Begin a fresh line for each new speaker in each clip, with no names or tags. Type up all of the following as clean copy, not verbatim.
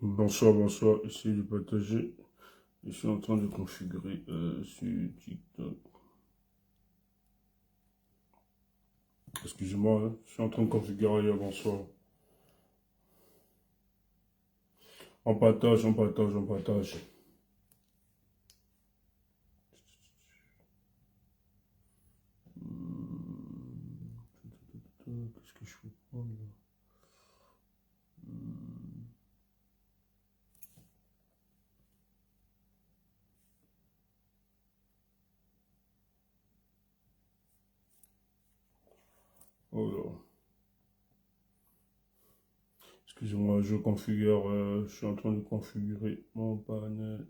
Bonsoir, bonsoir, ici du partager. Je suis en train de configurer sur TikTok. Excusez-moi, hein, je suis en train de configurer, bonsoir. On partage, on partage, on partage. Qu'est-ce que je peux prendre là? Oh là. Excusez-moi, je configure, je suis en train de configurer mon panel.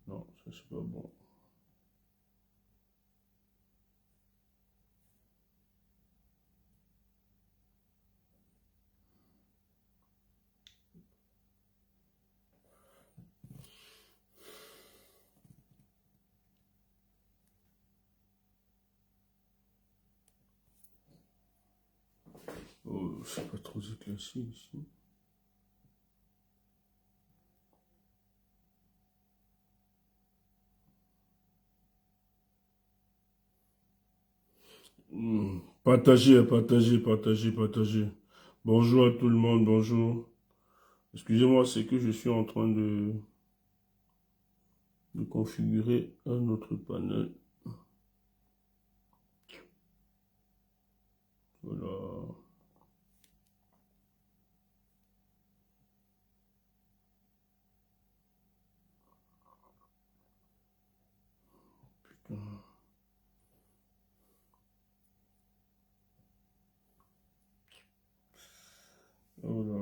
Non, ça c'est pas bon. Oh, c'est pas trop éclairci ici. Partagez, partagez, partagez, partagez. Bonjour à tout le monde, bonjour. Excusez-moi, c'est que je suis en train de configurer un autre panel. Voilà. Putain. Voilà.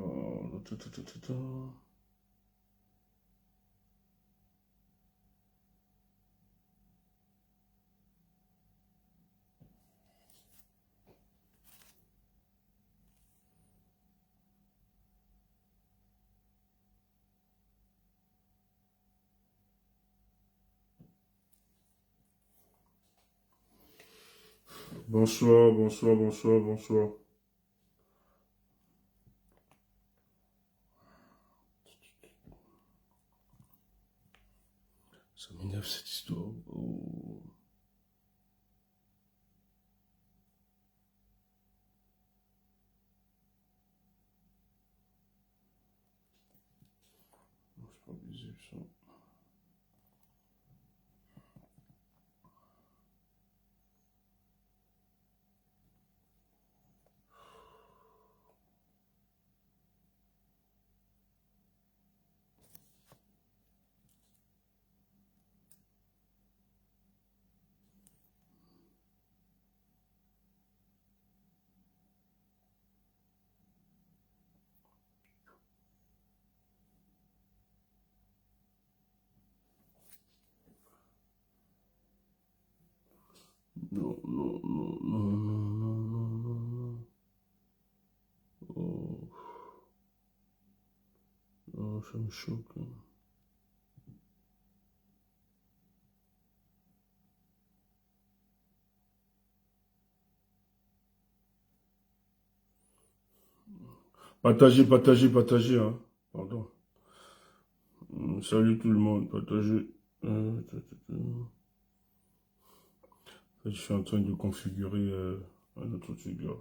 Bonsoir, bonsoir, bonsoir, bonsoir. Ça m'énerve cette histoire. Oh. Non, c'est pas visible ça. Non, non, non, non, non, non, non, non, non. Oh, non, ça me choque, hein. Partagez, partagez, partagez, hein. Pardon. Salut tout le monde, partagez. Euh, ta, ta, ta. Je suis en train de configurer un autre truc là.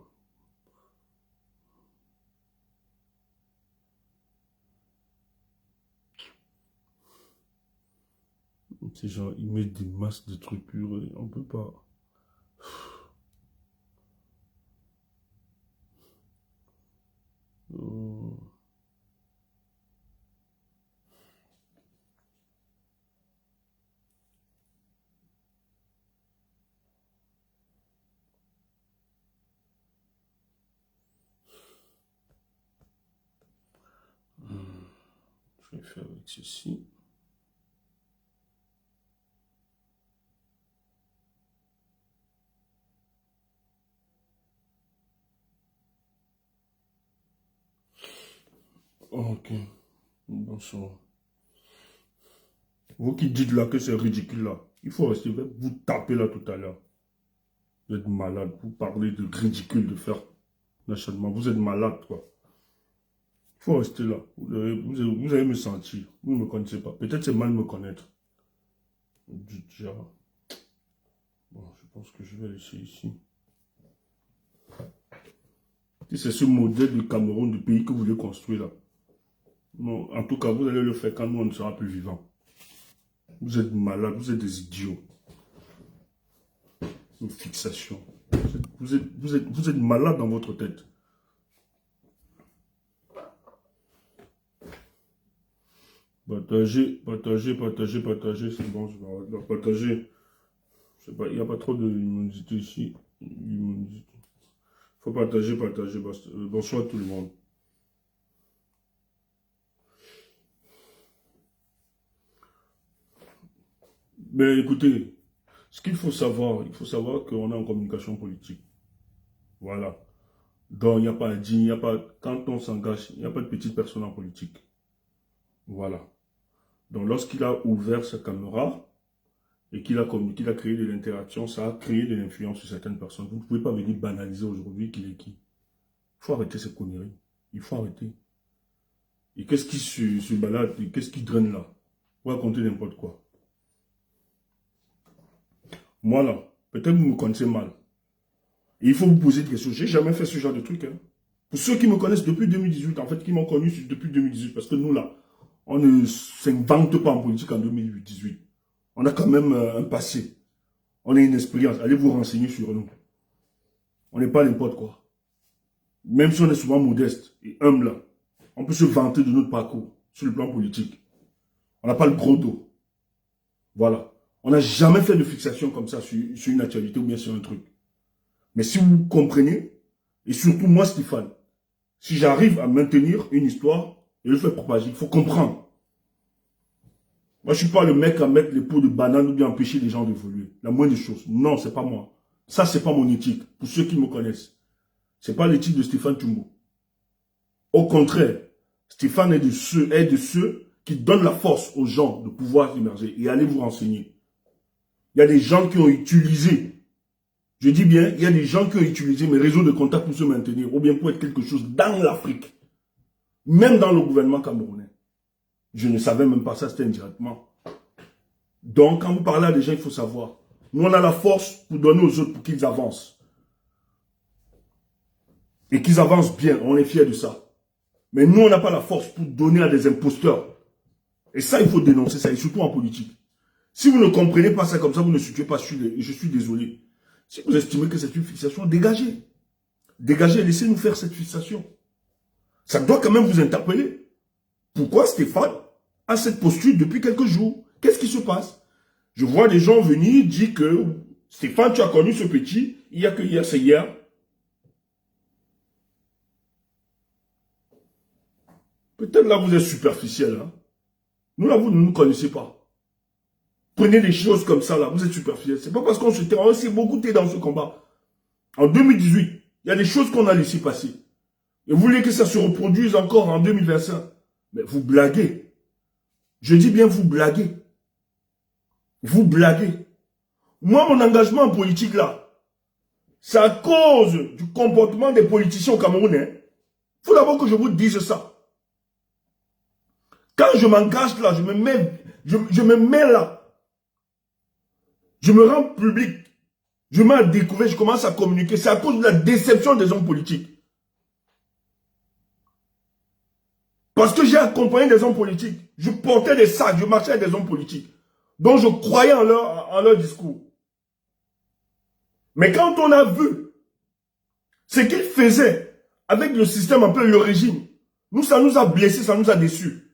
Ces gens, ils mettent des masses de trucs purés, on peut pas. Oh. Je vais faire avec ceci. Ok, bonsoir. Vous qui dites là que c'est ridicule là, il faut rester, vous taper là tout à l'heure. Vous êtes malade, vous parlez de ridicule de faire l'acharnement. Vous êtes malade quoi. Il faut rester là. Vous allez me sentir. Vous ne me connaissez pas. Peut-être c'est mal me connaître. Déjà. Bon, je pense que je vais laisser ici. Si c'est ce modèle du Cameroun, du pays que vous voulez construire là. Non, en tout cas, vous allez le faire quand nous, on ne sera plus vivants. Vous êtes malades, vous êtes des idiots. Une fixation. Vous êtes malades dans votre tête. Partagez, c'est bon, je vais partager. Je sais pas, il n'y a pas trop de luminosité ici. Il faut partager. Bonsoir tout le monde. Mais écoutez, ce qu'il faut savoir, qu'on est en communication politique. Voilà. Donc, il n'y a pas à dire, il n'y a pas, quand on s'engage, il n'y a pas de petite personne en politique. Voilà. Donc, lorsqu'il a ouvert sa caméra et qu'il a communiqué, qu'il a créé de l'interaction, ça a créé de l'influence sur certaines personnes. Vous ne pouvez pas venir banaliser aujourd'hui qu'il est qui. Il faut arrêter ces conneries. Il faut arrêter. Et qu'est-ce qui se balade, qu'est-ce qui draine là? Vous racontez n'importe quoi. Moi là, peut-être vous me connaissez mal. Et il faut vous poser des questions. J'ai jamais fait ce genre de truc. Hein. Pour ceux qui me connaissent depuis 2018, en fait, qui m'ont connu depuis 2018, parce que nous là, on ne s'invente pas en politique en 2018. On a quand même un passé. On a une expérience. Allez vous renseigner sur nous. On n'est pas n'importe quoi. Même si on est souvent modeste et humble, on peut se vanter de notre parcours sur le plan politique. On n'a pas le gros dos. Voilà. On n'a jamais fait de fixation comme ça sur une actualité ou bien sur un truc. Mais si vous comprenez, et surtout moi, Stéphane, si j'arrive à maintenir une histoire et le faire propager, il faut comprendre. Moi, je ne suis pas le mec à mettre les pots de banane ou bien empêcher les gens d'évoluer. La moindre des choses. Non, c'est pas moi. Ça, c'est pas mon éthique. Pour ceux qui me connaissent. C'est pas l'éthique de Stéphane Toumbo. Au contraire, Stéphane est de ceux qui donnent la force aux gens de pouvoir émerger. Et allez vous renseigner. Il y a des gens qui ont utilisé, je dis bien, il y a des gens qui ont utilisé mes réseaux de contacts pour se maintenir, ou bien pour être quelque chose dans l'Afrique, même dans le gouvernement camerounais. Je ne savais même pas ça, c'était indirectement. Donc, quand vous parlez à des gens, il faut savoir. Nous, on a la force pour donner aux autres pour qu'ils avancent. Et qu'ils avancent bien, on est fiers de ça. Mais nous, on n'a pas la force pour donner à des imposteurs. Et ça, il faut dénoncer ça, et surtout en politique. Si vous ne comprenez pas ça comme ça, vous ne situez pas, je suis désolé. Si vous estimez que c'est une fixation, dégagez. Dégagez, laissez-nous faire cette fixation. Ça doit quand même vous interpeller. Pourquoi Stéphane a cette posture depuis quelques jours? Qu'est-ce qui se passe? Je vois des gens venir dire que Stéphane, tu as connu ce petit, il n'y a que hier, c'est hier. Peut-être là, vous êtes superficiel. Hein? Nous, là, vous ne nous connaissez pas. Prenez des choses comme ça, là, vous êtes superficiel. C'est pas parce qu'on s'est beaucoup tait dans ce combat. En 2018, il y a des choses qu'on a laissé passer. Et vous voulez que ça se reproduise encore en 2025. Mais vous blaguez. Je dis bien vous blaguez. Vous blaguez. Moi, mon engagement en politique, là, c'est à cause du comportement des politiciens au Cameroun. Il faut d'abord que je vous dise ça. Quand je m'engage là, je me mets là. Je me rends public. Je me mets à découvrir, je commence à communiquer. C'est à cause de la déception des hommes politiques. Parce que j'ai accompagné des hommes politiques. Je portais des sacs, je marchais avec des hommes politiques. Donc je croyais en leur discours. Mais quand on a vu ce qu'ils faisaient avec le système, un peu le régime, nous, ça nous a blessés, ça nous a déçus.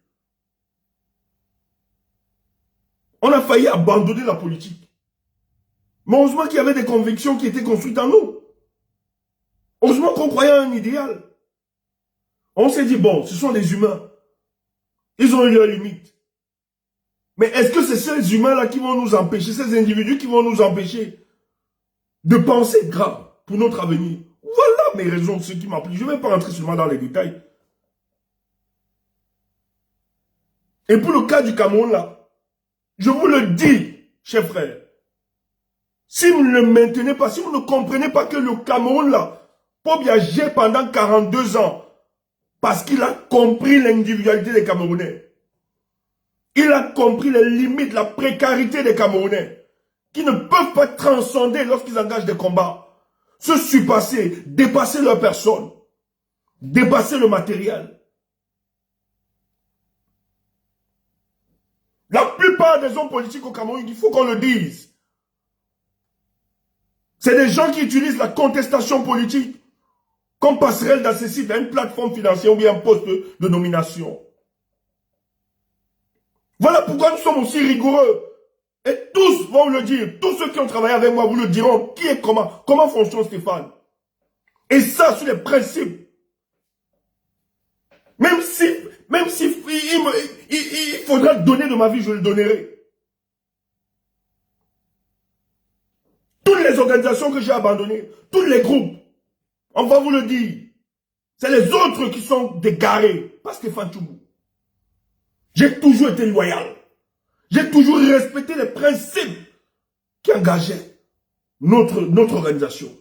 On a failli abandonner la politique. Mais heureusement qu'il y avait des convictions qui étaient construites en nous. Heureusement qu'on croyait à un idéal. On s'est dit, bon, ce sont des humains. Ils ont eu leurs limites. Mais est-ce que c'est ces humains-là qui vont nous empêcher, ces individus qui vont nous empêcher de penser grave pour notre avenir? Voilà mes raisons, ce qui m'appliquent. Je ne vais pas rentrer seulement dans les détails. Et pour le cas du Cameroun, là, je vous le dis, chers frères, si vous ne le maintenez pas, si vous ne comprenez pas que le Cameroun, là, pour viager pendant 42 ans, Parce qu'il a compris l'individualité des Camerounais. Il a compris les limites, la précarité des Camerounais, qui ne peuvent pas transcender lorsqu'ils engagent des combats, se surpasser, dépasser leur personne, dépasser le matériel. La plupart des hommes politiques au Cameroun, il faut qu'on le dise, c'est des gens qui utilisent la contestation politique comme passerelle d'accès à une plateforme financière ou bien un poste de nomination. Voilà pourquoi nous sommes aussi rigoureux. Et tous vont le dire, tous ceux qui ont travaillé avec moi vous le diront, qui est comment fonctionne Stéphane. Et ça, sur les principes. Même si il faudra donner de ma vie, je le donnerai. Toutes les organisations que j'ai abandonnées, tous les groupes, on va vous le dire, c'est les autres qui sont dégarés, pas Stéphane Tchoubou. J'ai toujours été loyal. J'ai toujours respecté les principes qui engageaient notre organisation.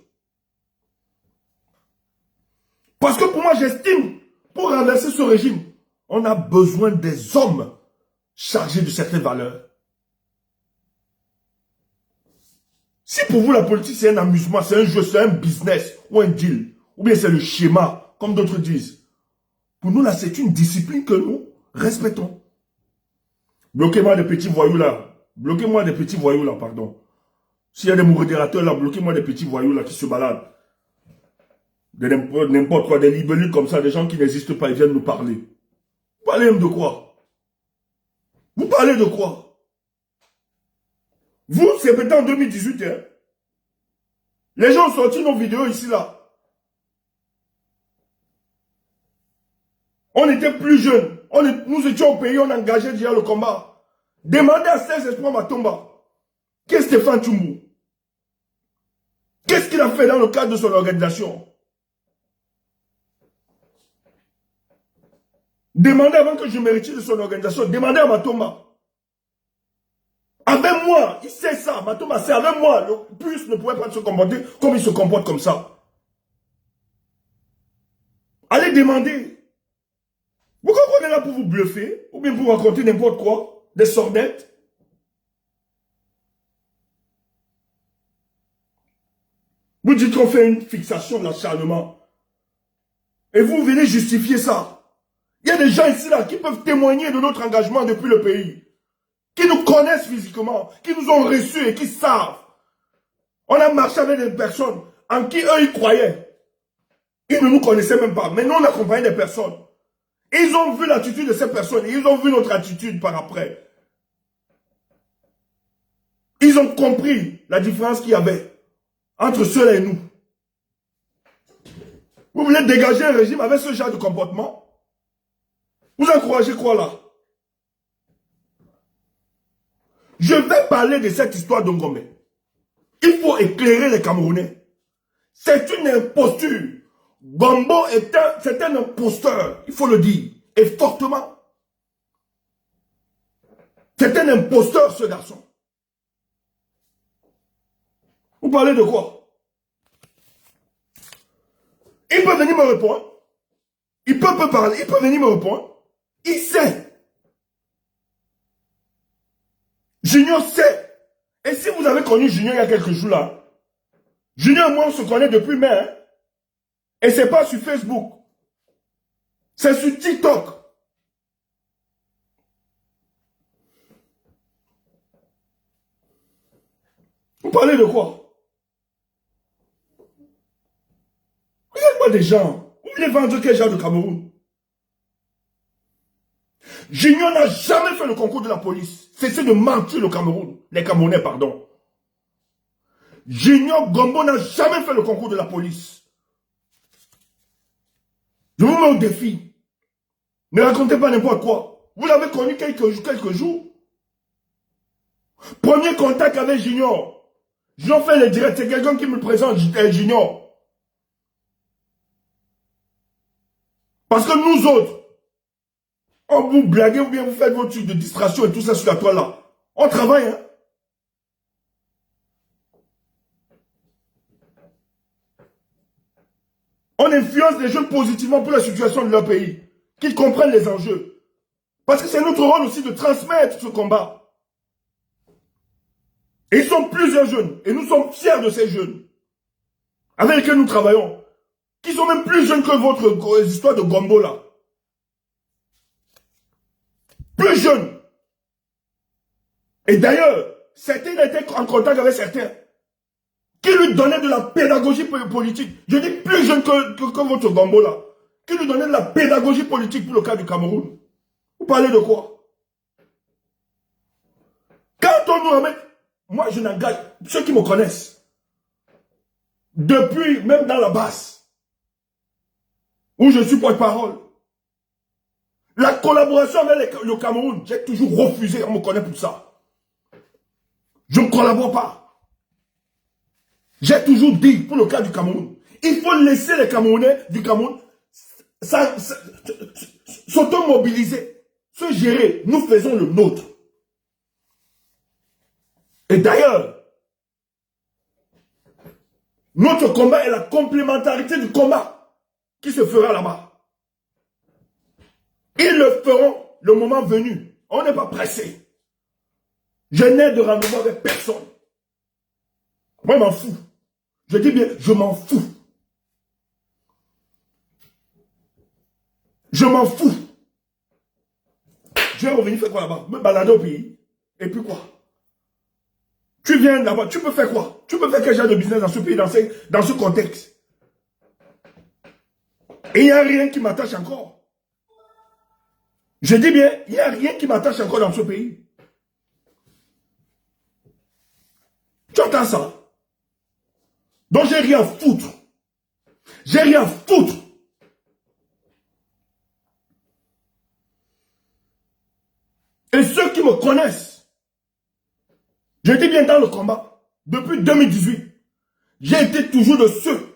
Parce que pour moi, j'estime, pour renverser ce régime, on a besoin des hommes chargés de certaines valeurs. Si pour vous la politique c'est un amusement, c'est un jeu, c'est un business ou un deal, ou bien c'est le schéma, comme d'autres disent, pour nous là c'est une discipline que nous respectons. Bloquez-moi des petits voyous là, bloquez-moi des petits voyous là, pardon. S'il y a des modérateurs là, bloquez-moi des petits voyous là qui se baladent. De n'importe quoi, des libellules comme ça, des gens qui n'existent pas, ils viennent nous parler. Vous parlez même de quoi? Vous parlez de quoi? Vous, c'est peut-être en 2018, hein? Les gens ont sorti nos vidéos ici, là. On était plus jeunes. Nous étions au pays, on engageait déjà le combat. Demandez à Serge Espoir Matomba. Qu'est-ce que Stéphane Tchoubou? Qu'est-ce qu'il a fait dans le cadre de son organisation? Demandez avant que je me retire de son organisation. Demandez à Matomba. Avec moi, il sait ça. Matomba, c'est avec moi. Le plus ne pourrait pas se comporter comme il se comporte comme ça. Allez demander. Pourquoi on est là pour vous bluffer? Ou bien pour vous raconter n'importe quoi? Des sornettes? Vous dites qu'on fait une fixation de l'acharnement. Et vous venez justifier ça. Il y a des gens ici là qui peuvent témoigner de notre engagement depuis le pays. Qui nous connaissent physiquement, qui nous ont reçus et qui savent. On a marché avec des personnes en qui eux ils croyaient. Ils ne nous connaissaient même pas. Mais nous on accompagnait des personnes. Ils ont vu l'attitude de ces personnes. Ils ont vu notre attitude par après. Ils ont compris la différence qu'il y avait entre ceux-là et nous. Vous voulez dégager un régime avec ce genre de comportement? Vous encouragez quoi là? Je vais parler de cette histoire d'Ongombe. Il faut éclairer les Camerounais. C'est une imposture. Gombo c'est un imposteur, il faut le dire, et fortement. C'est un imposteur ce garçon. Vous parlez de quoi? Il peut venir me répondre. Il peut parler, il peut venir me répondre. Il sait. Junior sait. Et si vous avez connu Junior il y a quelques jours là, Junior et moi on se connaît depuis mai. Hein? Et c'est pas sur Facebook. C'est sur TikTok. Vous parlez de quoi? Regardez-moi des gens. Vous voulez vendre quel genre de Cameroun? Junior n'a jamais fait le concours de la police. Cessez de mentir le Cameroun. Les Camerounais, pardon. Junior Gombo n'a jamais fait le concours de la police. Je vous mets au défi. Ne racontez pas n'importe quoi. Vous l'avez connu quelques jours. Premier contact avec Junior. J'en fais le direct. C'est quelqu'un qui me présente Junior. Parce que nous autres, on vous blague ou bien vous faites vos trucs de distraction et tout ça sur la toile là. On travaille, hein. On influence les jeunes positivement pour la situation de leur pays. Qu'ils comprennent les enjeux. Parce que c'est notre rôle aussi de transmettre ce combat. Et ils sont plusieurs jeunes. Et nous sommes fiers de ces jeunes. Avec lesquels nous travaillons. Qui sont même plus jeunes que votre histoire de Gombo là. Plus jeunes. Et d'ailleurs, certains étaient en contact avec certains. Qui lui donnaient de la pédagogie politique. Je dis plus jeunes que votre Gombo là. Qui lui donnait de la pédagogie politique pour le cas du Cameroun. Vous parlez de quoi? Quand on nous ramène, moi je n'engage, ceux qui me connaissent, depuis, même dans la basse, où je suis porte-parole, la collaboration avec le Cameroun, j'ai toujours refusé, on me connaît pour ça. Je ne collabore pas. J'ai toujours dit, pour le cas du Cameroun, il faut laisser les Camerounais du Cameroun s'automobiliser, se gérer. Nous faisons le nôtre. Et d'ailleurs, notre combat est la complémentarité du combat qui se fera là-bas. Ils le feront le moment venu. On n'est pas pressé. Je n'ai de rendez-vous avec personne. Moi, je m'en fous. Je dis bien, je m'en fous. Je m'en fous. Je vais revenir faire quoi là-bas? Me balader au pays. Et puis quoi? Tu viens là-bas, tu peux faire quoi? Tu peux faire quel genre de business dans ce pays, dans ce contexte? Et il n'y a rien qui m'attache encore. Je dis bien, il n'y a rien qui m'attache encore dans ce pays. Tu entends ça? Donc j'ai rien à foutre. J'ai rien à foutre. Et ceux qui me connaissent, je dis bien dans le combat, depuis 2018, j'ai été toujours de ceux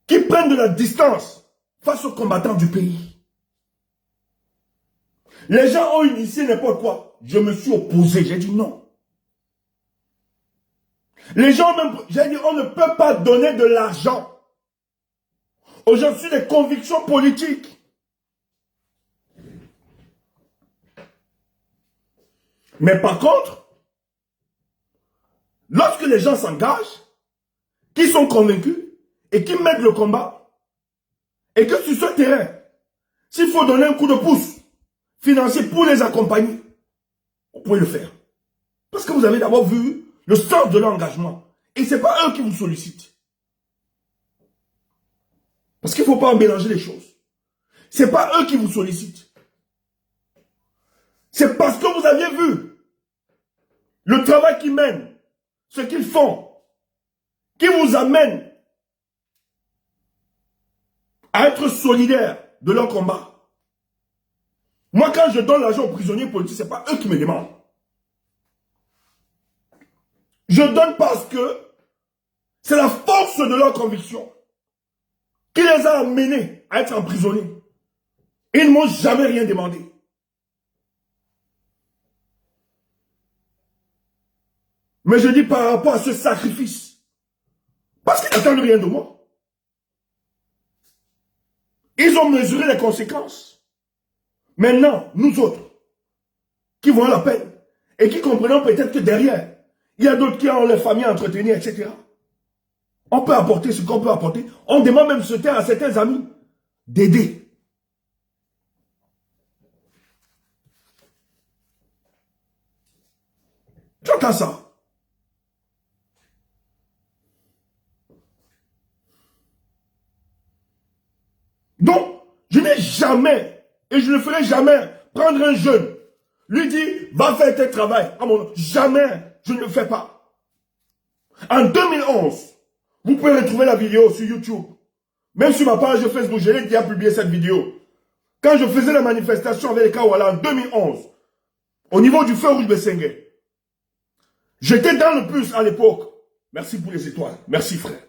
qui prennent de la distance face aux combattants du pays. Les gens ont initié n'importe quoi. Je me suis opposé, j'ai dit non. Les gens même, j'ai dit on ne peut pas donner de l'argent aux gens sur des convictions politiques. Mais par contre, lorsque les gens s'engagent, qui sont convaincus et qui mettent le combat, et que sur ce terrain, s'il faut donner un coup de pouce financier pour les accompagner, vous pouvez le faire. Parce que vous avez d'abord vu le sens de l'engagement. Et ce n'est pas eux qui vous sollicitent. Parce qu'il ne faut pas mélanger les choses. Ce n'est pas eux qui vous sollicitent. C'est parce que vous aviez vu le travail qu'ils mènent, ce qu'ils font, qui vous amène à être solidaire de leur combat. Moi, quand je donne l'argent aux prisonniers politiques, ce n'est pas eux qui me demandent. Je donne parce que c'est la force de leur conviction qui les a amenés à être emprisonnés. Ils ne m'ont jamais rien demandé. Mais je dis par rapport à ce sacrifice, parce qu'ils n'attendent rien de moi. Ils ont mesuré les conséquences. Maintenant, nous autres, qui voyons la peine, et qui comprenons peut-être que derrière, il y a d'autres qui ont les familles à entretenir, etc. On peut apporter ce qu'on peut apporter. On demande même ce terme à certains amis d'aider. Tu entends ça? Donc, je n'ai jamais, et je ne ferai jamais, prendre un jeune, lui dire, va faire tel travail. Jamais, je ne le fais pas. En 2011, vous pouvez retrouver la vidéo sur YouTube. Même sur ma page Facebook, je l'ai déjà publié cette vidéo. Quand je faisais la manifestation avec les Kawala en 2011, au niveau du feu rouge Bessengue, j'étais dans le bus à l'époque. Merci pour les étoiles. Merci frère.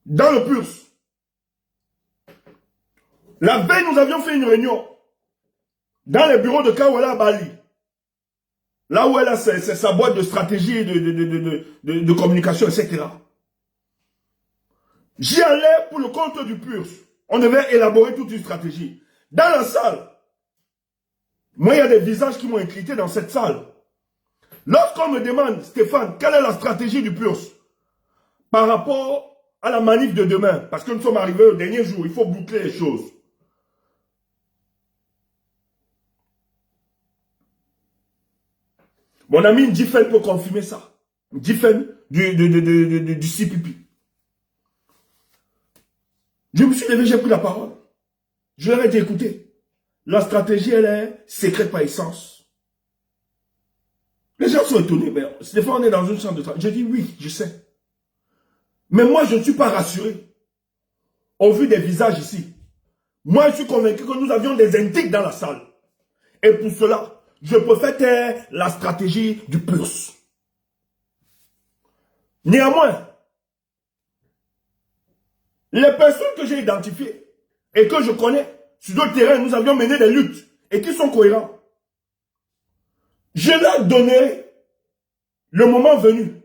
Dans le bus. La veille, nous avions fait une réunion dans les bureaux de Kawala à Bali. Là où elle a sa boîte de stratégie et de communication, etc. J'y allais pour le compte du PURS. On devait élaborer toute une stratégie. Dans la salle, moi, il y a des visages qui m'ont inquiété dans cette salle. Lorsqu'on me demande, Stéphane, quelle est la stratégie du PURS par rapport à la manif de demain, parce que nous sommes arrivés au dernier jour, il faut boucler les choses. Mon ami Ndifen peut confirmer ça. Ndifen du CPP. Je me suis levé, j'ai pris la parole. Je leur ai dit, écoutez, la stratégie, elle est secrète par essence. Les gens sont étonnés, mais Stéphane, on est dans une chambre de travail. J'ai dit, oui, je sais. Mais moi, je ne suis pas rassuré. Au vu des visages ici. Moi, je suis convaincu que nous avions des intrigues dans la salle. Et pour cela, je préfère taire la stratégie du PURS. Néanmoins, les personnes que j'ai identifiées et que je connais sur d'autres terrains, nous avions mené des luttes et qui sont cohérents. Je leur donnerai le moment venu.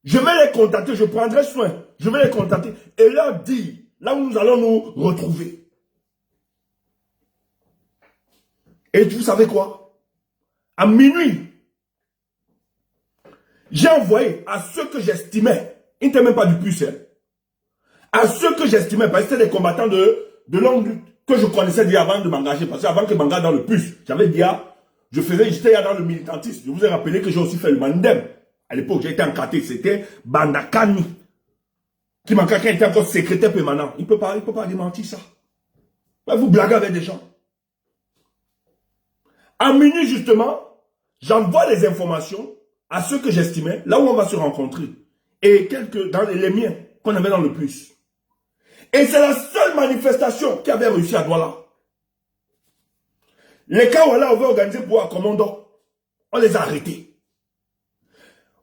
Je vais les contacter, je prendrai soin. Je vais les contacter et leur dire là où nous allons nous retrouver. Et vous savez quoi? À minuit, j'ai envoyé à ceux que j'estimais, ils n'étaient même pas du PURS, à ceux que j'estimais, parce que c'était des combattants de longue lutte, que je connaissais déjà avant de m'engager, parce qu'avant que je m'engage dans le PURS, j'avais déjà, j'étais dans le militantisme. Je vous ai rappelé que j'ai aussi fait le Mandem. À l'époque, j'ai été encarté, c'était Bandakani, qui m'a était encore secrétaire permanent. Il ne peut pas démentir ça. Vous blaguez avec des gens. À minuit, justement, j'envoie les informations à ceux que j'estimais, là où on va se rencontrer. Et quelques, dans les miens, qu'on avait dans le PURS. Et c'est la seule manifestation qui avait réussi à Douala. Les Kawala avaient organisé pour un commandant. On les a arrêtés.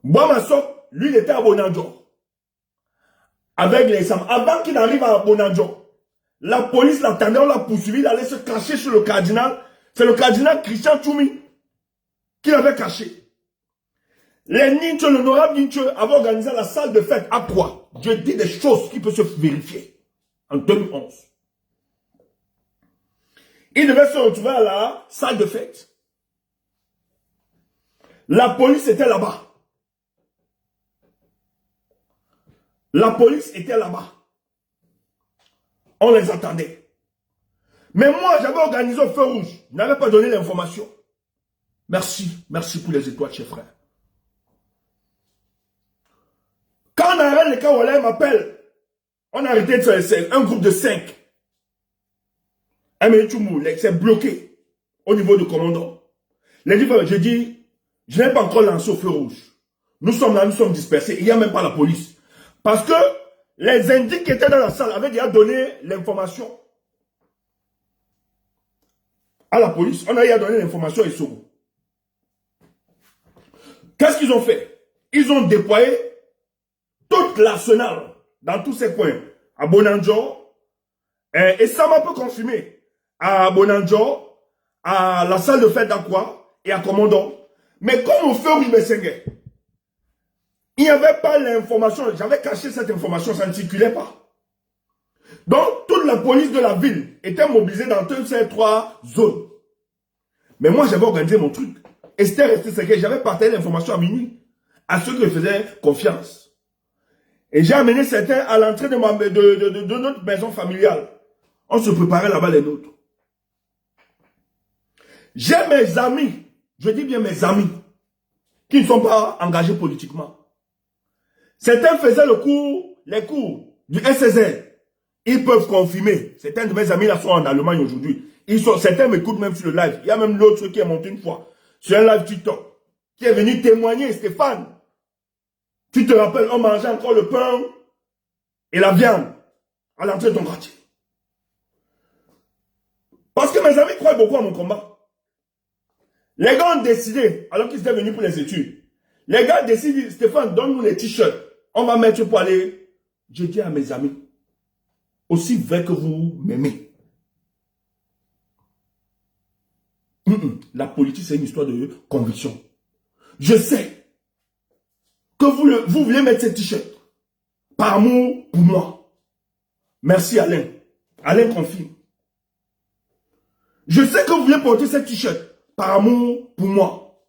Bouamassok, lui, il était à Bonanjo. Avec les Sam. Avant qu'il arrive à Bonanjo, la police l'attendait, on l'a poursuivi, il allait se cacher sur le cardinal. C'est le cardinal Christian Tchoumi qui l'avait caché. Les Ninche, l'honorable Ninche, avait organisé la salle de fête. À quoi? Je dis des choses qui peuvent se vérifier. En 2011. Il devait se retrouver à la salle de fête. La police était là-bas. La police était là-bas. On les attendait. Mais moi, j'avais organisé au feu rouge. Je n'avais pas donné l'information. Merci. Merci pour les étoiles, chers frères. Quand on arrête les Kawala, m'appelle. On a arrêté un groupe de 5. C'est bloqué au niveau du commandant. Je dis, je n'ai pas encore lancé au feu rouge. Nous sommes là, nous sommes dispersés. Il n'y a même pas la police. Parce que les indices qui étaient dans la salle avaient déjà donné l'information à la police. On a déjà donné l'information à Issogo. Qu'est-ce qu'ils ont fait? Ils ont déployé toute l'arsenal dans tous ces coins. À Bonanjo, et ça m'a peu confirmé. À Bonanjo, à la salle de fête d'Aqua et à Commandant. Mais comme au feu rouge Messengue, il n'y avait pas l'information. J'avais caché cette information, ça ne circulait pas. Donc, toute la police de la ville était mobilisée dans toutes ces 3 zones. Mais moi, j'avais organisé mon truc. Et c'était resté secret. J'avais partagé l'information à minuit à ceux qui me faisaient confiance. Et j'ai amené certains à l'entrée de notre maison familiale. On se préparait là-bas les nôtres. J'ai mes amis, je dis bien mes amis, qui ne sont pas engagés politiquement. Certains faisaient les cours du SSL. Ils peuvent confirmer. Certains de mes amis là sont en Allemagne aujourd'hui. Certains m'écoutent même sur le live. Il y a même l'autre qui est monté une fois sur un live TikTok, qui est venu témoigner, Stéphane. Tu te rappelles, on mangeait encore le pain et la viande à l'entrée de ton quartier. Parce que mes amis croient beaucoup à mon combat. Les gars ont décidé, alors qu'ils étaient venus pour les études, les gars décident, Stéphane, donne-nous les t-shirts. On va mettre pour aller. Je dis à mes amis, aussi vrai que vous m'aimez. La politique, c'est une histoire de conviction. Je sais que vous voulez mettre cette t-shirt par amour pour moi. Merci Alain. Alain confirme. Je sais que vous voulez porter cette t-shirt par amour pour moi.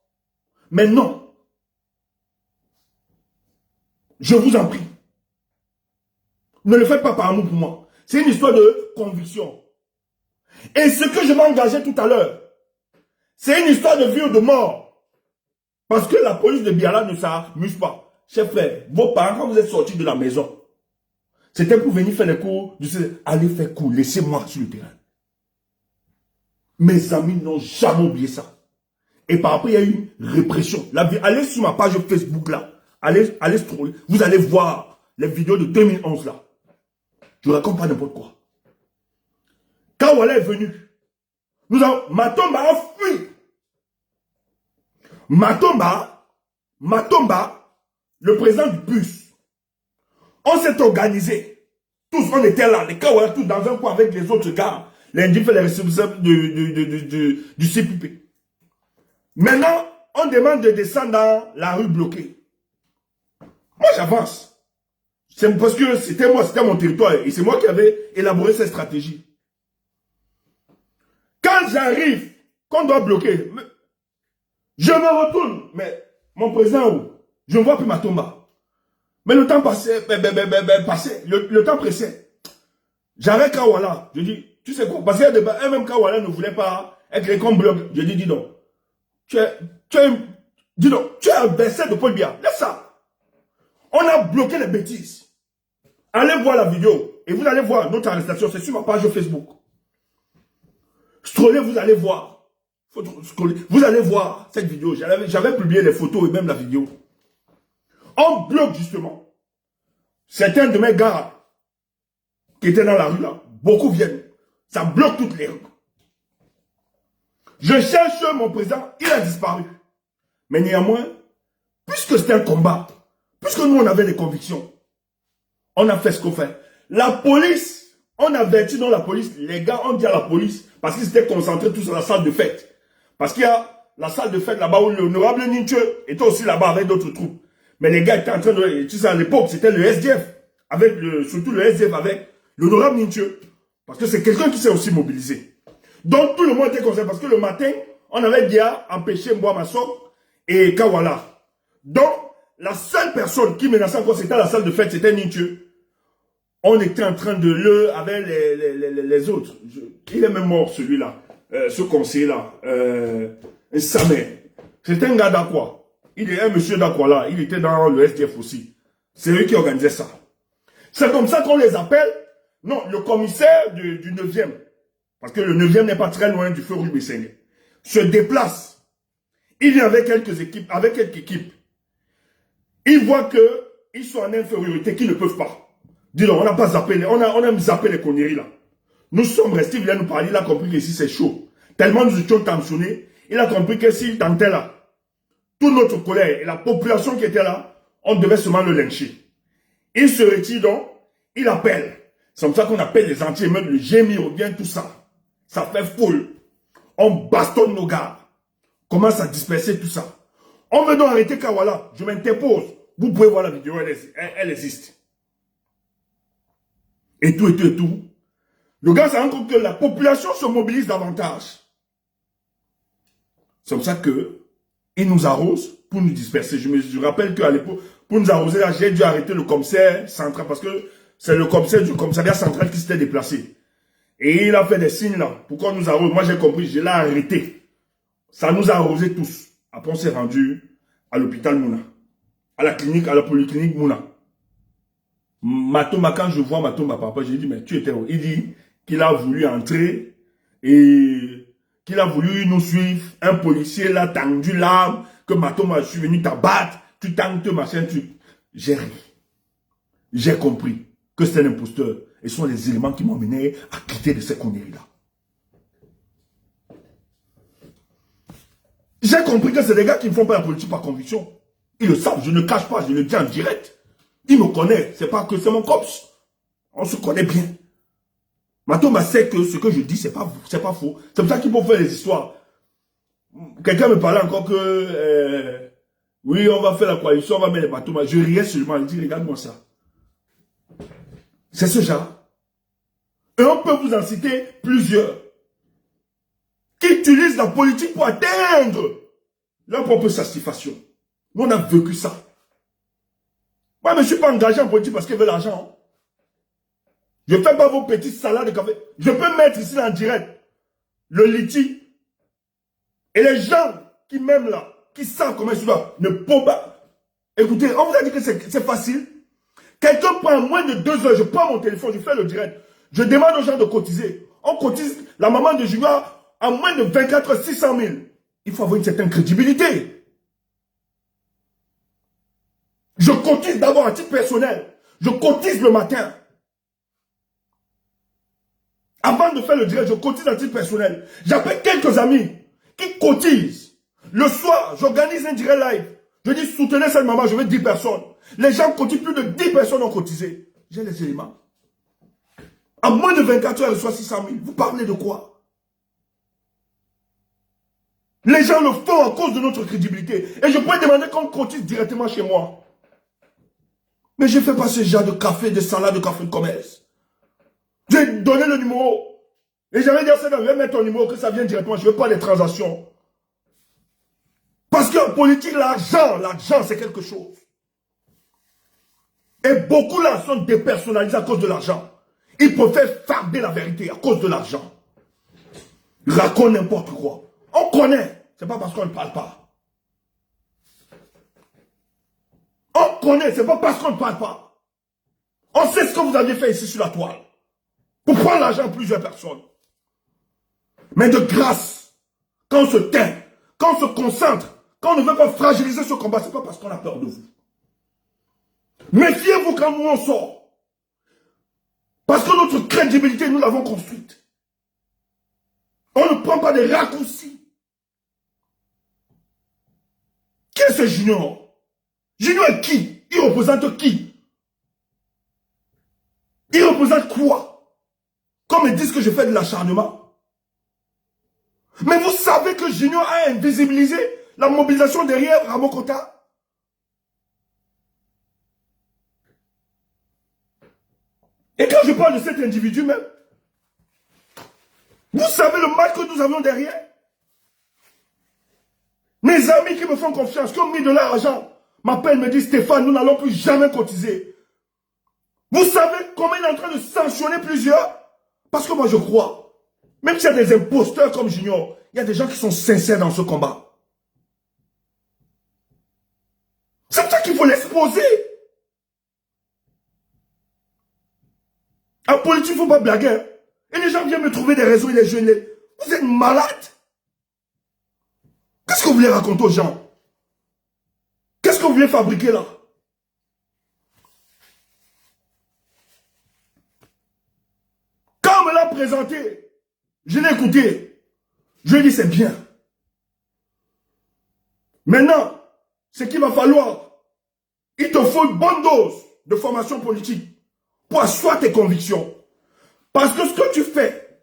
Mais non. Je vous en prie. Ne le faites pas par amour pour moi. C'est une histoire de conviction. Et ce que je m'engageais tout à l'heure, c'est une histoire de vie ou de mort. Parce que la police de Biala ne s'amuse pas. Chef frère, vos parents, quand vous êtes sortis de la maison, c'était pour venir faire les cours. Allez faire cours, laissez-moi sur le terrain. Mes amis n'ont jamais oublié ça. Et par après, il y a eu une répression. Allez sur ma page Facebook là. Allez scroller. Vous allez voir les vidéos de 2011 là. Je ne raconte pas n'importe quoi. Quand Walla est venu, Matomba a fui. Matomba, le président du PUS, on s'est organisé. Tous, on était là, les Kawala, tous dans un coin avec les autres gars. Lundi fait les responsables du CPP. Maintenant, on demande de descendre dans la rue bloquée. Moi, j'avance. C'est parce que c'était moi, c'était mon territoire. Et c'est moi qui avais élaboré cette stratégie. Quand j'arrive, qu'on doit bloquer, je me retourne. Mais mon président, où? Je ne vois plus Matomba. Mais le temps passait, le temps pressait. J'arrête Kawala. Je dis, tu sais quoi? Parce que même Kawala ne voulait pas être comme bloc. Je dis donc. Tu es un berceur de Paul Biya. Laisse ça. On a bloqué les bêtises. Allez voir la vidéo. Et vous allez voir notre arrestation. C'est sur ma page Facebook. Scrollez, vous allez voir. Vous allez voir cette vidéo. J'avais publié les photos et même la vidéo. On bloque justement. Certains de mes gars qui étaient dans la rue là, beaucoup viennent. Ça bloque toutes les rues. Je cherche mon président, il a disparu. Mais néanmoins, puisque c'était un combat, puisque nous on avait des convictions, on a fait ce qu'on fait. La police, on avertit dans la police, les gars ont dit à la police, parce qu'ils étaient concentrés tous dans la salle de fête. Parce qu'il y a la salle de fête là-bas où l'honorable Ninche était aussi là-bas avec d'autres troupes. Mais les gars étaient en train de... Tu sais, à l'époque, c'était le SDF. Surtout le SDF avec l'honorable Ninche. Parce que c'est quelqu'un qui s'est aussi mobilisé. Donc tout le monde était concerné. Parce que le matin, on avait déjà empêché Mboua Massok et Kawala. Donc, la seule personne qui menaçait encore, c'était la salle de fête, c'était Ninche. On était en train de avec les autres. Il est même mort, celui-là. Ce conseiller-là. Samé. C'était un gars d'Aqua. Il est un monsieur d'Aqua là. Il était dans le SDF aussi. C'est eux qui organisaient ça. C'est comme ça qu'on les appelle. Non, le commissaire du 9e. Parce que le 9e n'est pas très loin du feu rouge Besséné. Se déplace. Il vient avec quelques équipes. Il voit qu'ils sont en infériorité, qu'ils ne peuvent pas. Dis-donc, on n'a pas zappé, on a zappé les conneries là. Nous sommes restés, il vient nous parler, il a compris que ici c'est chaud. Tellement nous étions tensionnés, il a compris que s'il tentait là, toute notre colère et la population qui était là, on devait seulement le lyncher. Il se retire donc, il appelle. C'est comme ça qu'on appelle les anti-émeutes, le gémi ou bien tout ça. Ça fait foule. On bastonne nos gars. Commence à disperser tout ça. On veut donc arrêter Kawala. Je m'interpose. Vous pouvez voir la vidéo, elle existe. Et tout. Le gars se rend compte que la population se mobilise davantage. C'est comme ça que il nous arrose pour nous disperser. Je rappelle qu'à l'époque, pour nous arroser, j'ai dû arrêter le commissaire central parce que c'est le commissaire du commissariat central qui s'était déplacé. Et il a fait des signes là. Pourquoi nous arrose? Moi j'ai compris, je l'ai arrêté. Ça nous a arrosé tous. Après on s'est rendu à l'hôpital Mouna. À la clinique, à la polyclinique Mouna. Matomba, quand je vois Matomba, papa, j'ai dit, mais tu étais où? Il dit qu'il a voulu entrer et qu'il a voulu nous suivre. Un policier l'a tendu l'arme, que Matomba, je suis venu t'abattre, tu tentes, machin, J'ai ri. J'ai compris que c'est un imposteur. Et ce sont les éléments qui m'ont mené à quitter de ces conneries-là. J'ai compris que c'est des gars qui ne font pas la politique par conviction. Ils le savent, je ne cache pas, je le dis en direct. Ils me connaissent, c'est pas que c'est mon cops. On se connaît bien. Matomba sait que ce que je dis, c'est pas faux. C'est pour ça qu'ils vont faire les histoires. Quelqu'un me parlait encore que Oui, on va faire la coalition, on va mettre les bateaux. Je riais seulement, je dis, regarde-moi ça. C'est ce genre. Et on peut vous en citer plusieurs qui utilisent la politique pour atteindre leur propre satisfaction. Nous, on a vécu ça. Moi, je ne suis pas engagé en politique parce qu'il veut l'argent. Je ne fais pas vos petites salades de café. Je peux mettre ici en direct le litchi. Et les gens qui m'aiment là, qui savent comment ils doivent, ne peuvent pas. Écoutez, on vous a dit que c'est facile. Quelqu'un prend moins de 2 heures, je prends mon téléphone, je fais le direct. Je demande aux gens de cotiser. On cotise la maman de Junior à moins de 24 heures, 600 000. Il faut avoir une certaine crédibilité. Je cotise d'abord à titre personnel. Je cotise le matin. Avant de faire le direct, je cotise à titre personnel. J'appelle quelques amis qui cotisent. Le soir, j'organise un direct live. Je dis, soutenez cette maman, je veux 10 personnes. Les gens cotisent, plus de 10 personnes ont cotisé. J'ai les éléments. À moins de 24 heures, elle reçoit 600 000. Vous parlez de quoi? Les gens le font à cause de notre crédibilité. Et je pourrais demander qu'on cotise directement chez moi. Mais je ne fais pas ce genre de café, de salade, de café de commerce. J'ai donné le numéro. Et j'avais dit à ça, je vais mettre ton numéro, que ça vienne directement. Je ne veux pas les transactions. Parce qu'en politique, l'argent, c'est quelque chose. Et beaucoup là sont dépersonnalisés à cause de l'argent. Ils préfèrent farder la vérité à cause de l'argent. Ils racontent n'importe quoi. On connaît. Ce n'est pas parce qu'on ne parle pas. On connaît. Ce n'est pas parce qu'on ne parle pas. On sait ce que vous aviez fait ici sur la toile. Pour prendre l'argent de plusieurs personnes. Mais de grâce, quand on se tait, quand on se concentre, quand on ne veut pas fragiliser ce combat, ce n'est pas parce qu'on a peur de vous. Méfiez-vous quand nous on sort. Parce que notre crédibilité, nous l'avons construite. On ne prend pas des raccourcis. Qui est ce Junior? Junior est qui? Il représente qui? Il représente quoi? Comme ils disent que je fais de l'acharnement. Mais vous savez que Junior a invisibilisé la mobilisation derrière Ramokota. Et quand je parle de cet individu même, vous savez le mal que nous avons derrière. Mes amis qui me font confiance, qui ont mis de l'argent, m'appellent, me disent, Stéphane, nous n'allons plus jamais cotiser. Vous savez comment il est en train de sanctionner plusieurs? Parce que moi je crois, même s'il y a des imposteurs comme Junior, il y a des gens qui sont sincères dans ce combat. C'est pour ça qu'il faut l'exposer. En politique, il ne faut pas blaguer. Et les gens viennent me trouver des raisons et les jeunes. Vous êtes malades. Qu'est-ce que vous voulez raconter aux gens? Qu'est-ce que vous voulez fabriquer là? Quand on me l'a présenté, je l'ai écouté. Je lui ai dit c'est bien. Maintenant, ce qu'il va falloir, il te faut une bonne dose de formation politique pour asseoir tes convictions. Parce que ce que tu fais,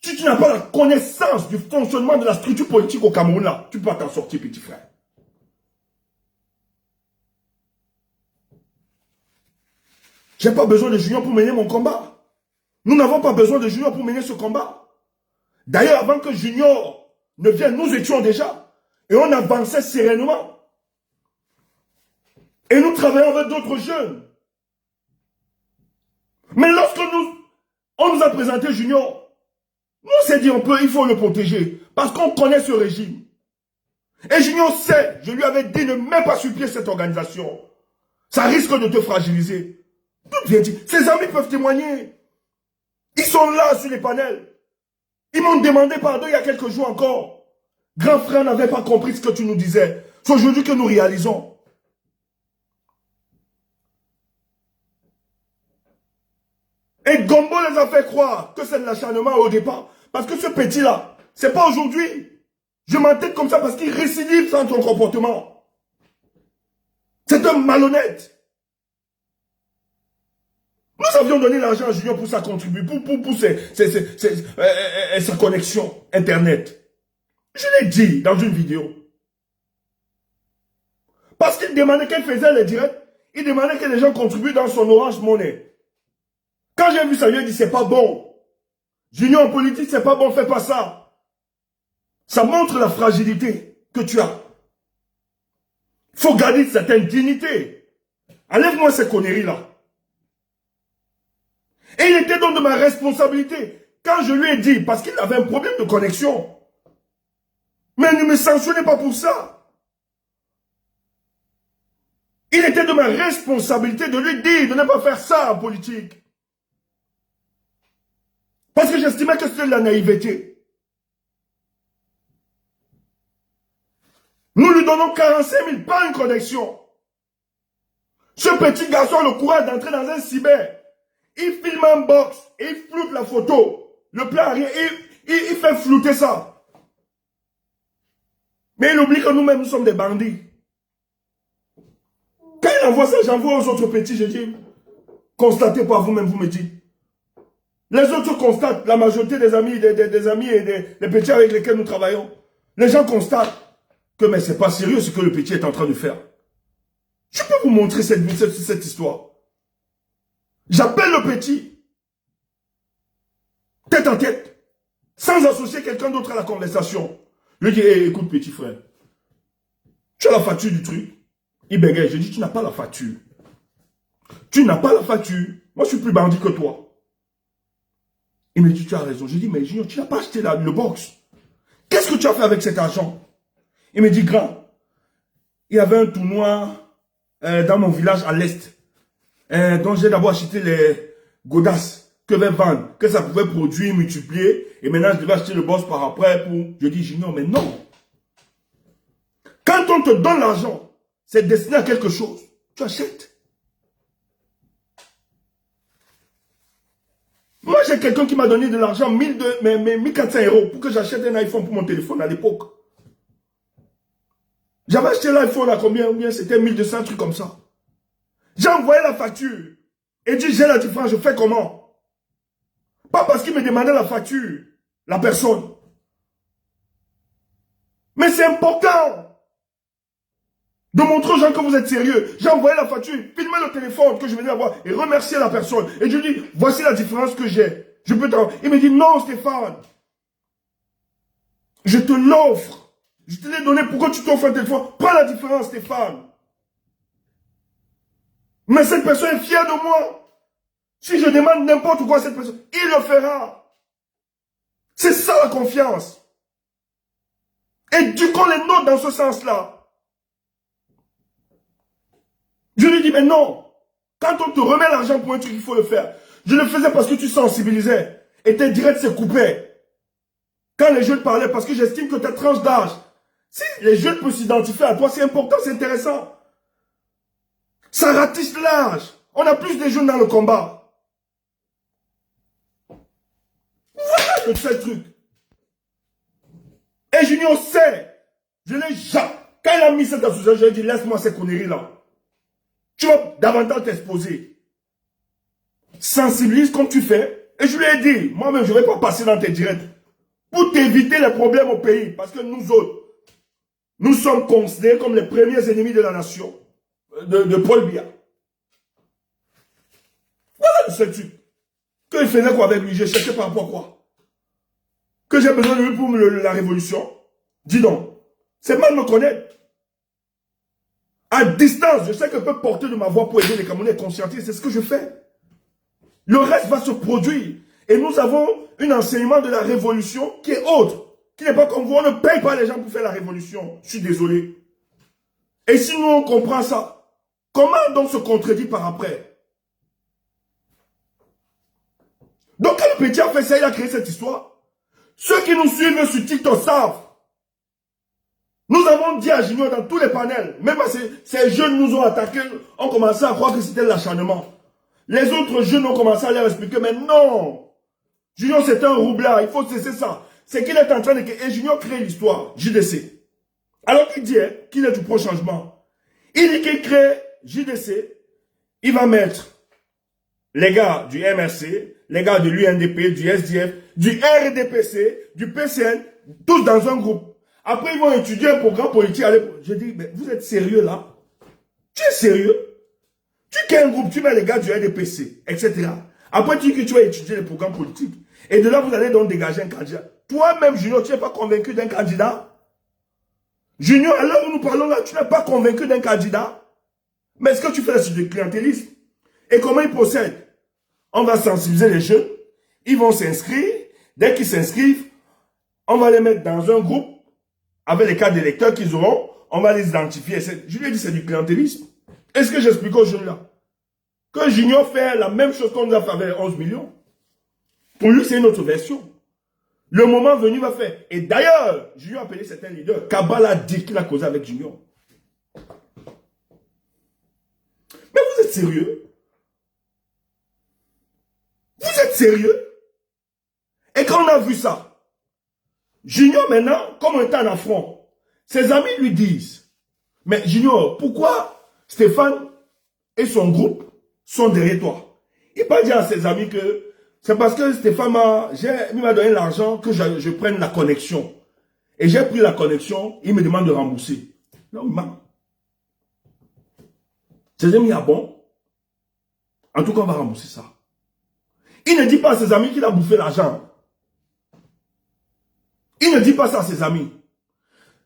si tu n'as pas la connaissance du fonctionnement de la structure politique au Cameroun, là, tu peux pas t'en sortir, petit frère. J'ai pas besoin de Junior pour mener mon combat. Nous n'avons pas besoin de Junior pour mener ce combat. D'ailleurs, avant que Junior ne vienne, nous étions déjà. Et on avançait sereinement. Et nous travaillons avec d'autres jeunes. Mais lorsque on nous a présenté Junior, nous on s'est dit il faut le protéger. Parce qu'on connaît ce régime. Et Junior sait, je lui avais dit, ne mets pas sur pied cette organisation. Ça risque de te fragiliser. Tout vient dit. Ses amis peuvent témoigner. Ils sont là sur les panels. Ils m'ont demandé pardon il y a quelques jours encore. Grand frère n'avait pas compris ce que tu nous disais. C'est aujourd'hui que nous réalisons. Et Gombo les a fait croire que c'est de l'acharnement au départ. Parce que ce petit-là, c'est pas aujourd'hui. Je m'entête comme ça parce qu'il récidive dans son comportement. C'est un malhonnête. Nous avions donné l'argent à Junior pour sa contribution, pour sa connexion Internet. Je l'ai dit dans une vidéo. Parce qu'il demandait qu'elle faisait les directs, il demandait que les gens contribuent dans son Orange Money. Quand j'ai vu ça, je lui ai dit, c'est pas bon. Junior en politique, c'est pas bon, fais pas ça. Ça montre la fragilité que tu as. Il faut garder une certaine dignité. Enlève-moi ces conneries-là. Et il était donc de ma responsabilité. Quand je lui ai dit, parce qu'il avait un problème de connexion. Mais ne me sanctionnez pas pour ça. Il était de ma responsabilité de lui dire de ne pas faire ça en politique. Parce que j'estimais que c'était de la naïveté. Nous lui donnons 45 000, pas une connexion. Ce petit garçon a le courage d'entrer dans un cyber. Il filme en box et il floute la photo. Le plan arrière, il fait flouter ça. Mais il oublie que nous-mêmes, nous sommes des bandits. Quand il envoie ça, j'envoie aux autres petits, je dis, constatez par vous-même, vous me dites. Les autres constatent, la majorité des amis, des amis et des petits avec lesquels nous travaillons. Les gens constatent que mais c'est pas sérieux ce que le petit est en train de faire. Je peux vous montrer cette histoire. J'appelle le petit, tête en tête, sans associer quelqu'un d'autre à la conversation. Je lui dis, hey, écoute petit frère, tu as la facture du truc. Il bégaye, je dis, tu n'as pas la facture. Tu n'as pas la facture. Moi, je suis plus bandit que toi. Il me dit, tu as raison. Je dis, mais Junior, tu n'as pas acheté le box. Qu'est-ce que tu as fait avec cet argent? Il me dit, grand, il y avait un tournoi dans mon village à l'est. Donc, j'ai d'abord acheté les godasses que je vais vendre, que ça pouvait produire, multiplier. Et maintenant, je devais acheter le box par après pour... Je dis, Junior, mais non. Quand on te donne l'argent, c'est destiné à quelque chose. Tu achètes. Moi, j'ai quelqu'un qui m'a donné de l'argent, 1400 € pour que j'achète un iPhone pour mon téléphone à l'époque. J'avais acheté l'iPhone à combien? Ou bien c'était 1200, trucs comme ça. J'ai envoyé la facture. Et dit, j'ai la différence, je fais comment? Pas parce qu'il me demandait la facture, la personne. Mais c'est important de montrer aux gens que vous êtes sérieux. J'ai envoyé la facture, filmé le téléphone que je venais d'avoir et remercier la personne. Et je lui dis, voici la différence que j'ai. Je peux t'en... Il me dit, non Stéphane. Je te l'offre. Je te l'ai donné, pourquoi tu t'offres un téléphone? Prends la différence Stéphane. Mais cette personne est fière de moi. Si je demande n'importe quoi à cette personne, il le fera. C'est ça la confiance. Éduquons les nôtres dans ce sens-là. Je lui dis, mais non. Quand on te remet l'argent pour un truc, il faut le faire. Je le faisais parce que tu sensibilisais. Et tes directs se coupaient. Quand les jeunes parlaient, parce que j'estime que ta tranche d'âge, si les jeunes peuvent s'identifier à toi, c'est important, c'est intéressant. Ça ratisse l'âge. On a plus de jeunes dans le combat. Voilà le seul truc. Et Junior sait. Je l'ai jamais. Quand il a mis cette association, je lui ai dit, laisse-moi ces conneries-là. Tu vas davantage t'exposer. Sensibilise comme tu fais. Et je lui ai dit, moi-même, je ne vais pas passer dans tes directs. Pour t'éviter les problèmes au pays. Parce que nous autres, nous sommes considérés comme les premiers ennemis de la nation. De Paul Biya. Voilà le seul truc. Que il faisait quoi avec lui? J'ai cherché par rapport à quoi? Que j'ai besoin de lui pour la révolution? Dis donc. C'est mal me connaître. À distance, je sais que je peux porter de ma voix pour aider les Camerounais conscientisés. C'est ce que je fais. Le reste va se produire. Et nous avons un enseignement de la révolution qui est autre. Qui n'est pas comme vous. On ne paye pas les gens pour faire la révolution. Je suis désolé. Et si nous on comprend ça, comment donc se contredit par après? Donc quand le petit a fait ça, il a créé cette histoire. Ceux qui nous suivent sur TikTok savent. Nous avons dit à Junior dans tous les panels, même ces jeunes nous ont attaqués, ont commencé à croire que c'était l'acharnement. Les autres jeunes ont commencé à leur expliquer, mais non. Junior c'est un roublard, il faut cesser ça. C'est qu'il est en train de créer, et Junior crée l'histoire, JDC. Alors qu'il dit qu'il est du pro-changement. Il dit qu'il crée JDC, il va mettre les gars du MRC, les gars de l'UNDP, du SDF, du RDPC, du PCN, tous dans un groupe. Après, ils vont étudier un programme politique. Je dis, mais vous êtes sérieux là? Tu es sérieux? Tu crées un groupe, tu mets les gars du RDPC, etc. Après, tu dis que tu vas étudier les programmes politiques. Et de là, vous allez donc dégager un candidat. Toi-même, Junior, tu n'es pas convaincu d'un candidat? Junior, à l'heure où nous parlons là, tu n'es pas convaincu d'un candidat? Mais est-ce que tu fais là sur du clientélisme? Et comment ils procèdent? On va sensibiliser les jeunes, ils vont s'inscrire. Dès qu'ils s'inscrivent, on va les mettre dans un groupe avec les cartes d'électeurs qu'ils auront. On va les identifier. Je lui ai dit c'est du clientélisme. Est-ce que j'explique aux jeunes là? Que Junior fait la même chose qu'on nous a fait avec 11 millions. Pour lui, c'est une autre version. Le moment venu, il va faire. Et d'ailleurs, Junior a appelé certains leaders. Kabbalah dit qu'il a causé avec Junior. Mais vous êtes sérieux? Vous êtes sérieux? Et quand on a vu ça, Junior maintenant, comme on était en affront, ses amis lui disent, mais Junior, pourquoi Stéphane et son groupe sont derrière toi? Il va dire à ses amis que c'est parce que Stéphane m'a donné l'argent que je prenne la connexion. Et j'ai pris la connexion, il me demande de rembourser. Non, il m'a. Ses amis, ah bon? En tout cas, on va rembourser ça. Il ne dit pas à ses amis qu'il a bouffé l'argent. Il ne dit pas ça à ses amis.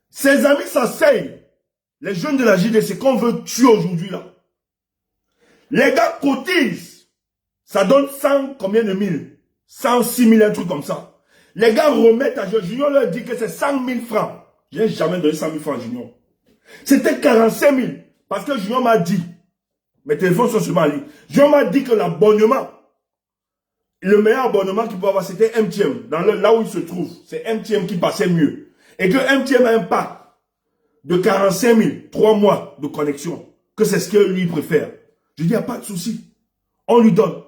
Ses amis s'asseyent. Les jeunes de la JDC qu'on veut tuer aujourd'hui là. Les gars cotisent. Ça donne 100 combien de mille? 106 000, un truc comme ça. Les gars remettent à Junior, leur dit que c'est 100 000 francs. Je n'ai jamais donné 100 000 francs à Junior. C'était 45 000. Parce que Junior m'a dit, mes téléphones sont sur ma ligne. Junior m'a dit que l'abonnement, le meilleur abonnement qu'il pouvait avoir, c'était MTM. Là où il se trouve, c'est MTM qui passait mieux. Et que MTM a un pack de 45 000, 3 mois de connexion. Que c'est ce que lui préfère. Je dis, il n'y a pas de souci. On lui donne.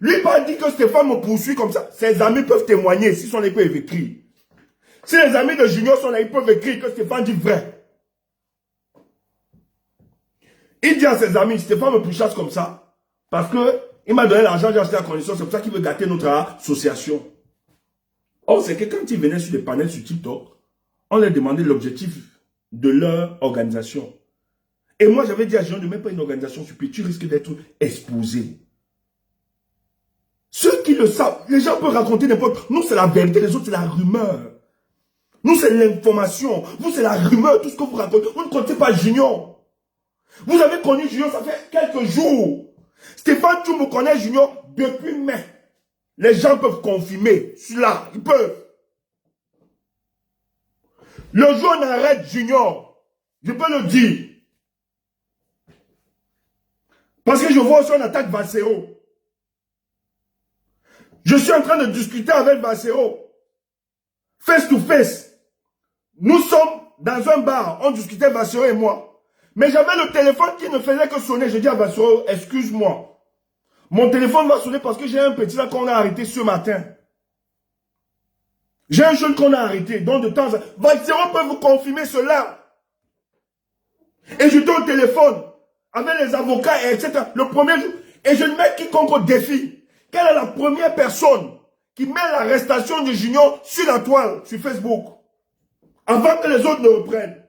Lui n'a pas dit que Stéphane me poursuit comme ça. Ses amis peuvent témoigner si son époux est écrit. Si les amis de Junior sont là, ils peuvent écrire que Stéphane dit vrai. Il dit à ses amis, Stéphane me pourchasse comme ça. Parce que il m'a donné l'argent, j'ai acheté la condition, c'est pour ça qu'il veut gâter notre association. Or, c'est que quand ils venaient sur les panels sur TikTok, on leur demandait l'objectif de leur organisation. Et moi, j'avais dit à Jean, ne mets pas une organisation stupide, tu risques d'être exposé. Ceux qui le savent, les gens peuvent raconter n'importe quoi. Nous, c'est la vérité, les autres, c'est la rumeur. Nous, c'est l'information. Vous, c'est la rumeur, tout ce que vous racontez. Vous ne connaissez pas Junior. Vous avez connu Junior, ça fait quelques jours. Stéphane, tu me connais Junior depuis mai. Les gens peuvent confirmer cela, ils peuvent. Le jour où on arrête Junior, je peux le dire. Parce que je vois aussi on attaque Bassero. Je suis en train de discuter avec Bassero. Face to face. Nous sommes dans un bar. On discutait Bassero et moi. Mais j'avais le téléphone qui ne faisait que sonner. Je dis à Bassero, excuse-moi. Mon téléphone va sonner parce que j'ai un petit là qu'on a arrêté ce matin. J'ai un jeune qu'on a arrêté. Donc de temps en temps, Bassero peut vous confirmer cela. Et j'étais au téléphone avec les avocats, et etc. Le premier jour. Et je mets quiconque au défi. Quelle est la première personne qui met l'arrestation de Junior sur la toile, sur Facebook, avant que les autres ne reprennent?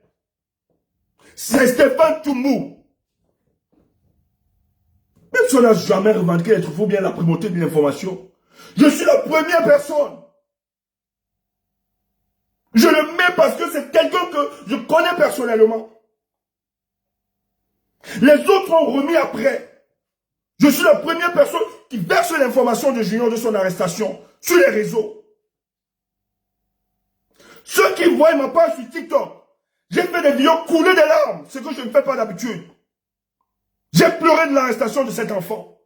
C'est Stéphane Toumou. Même si on n'a jamais revendiqué l'être faux, bien la primauté de l'information, je suis la première personne. Je le mets parce que c'est quelqu'un que je connais personnellement. Les autres ont remis après. Je suis la première personne qui verse l'information de Junior de son arrestation sur les réseaux. Ceux qui voient ma page sur TikTok, j'ai fait des vidéos couler des larmes, ce que je ne fais pas d'habitude. J'ai pleuré de l'arrestation de cet enfant.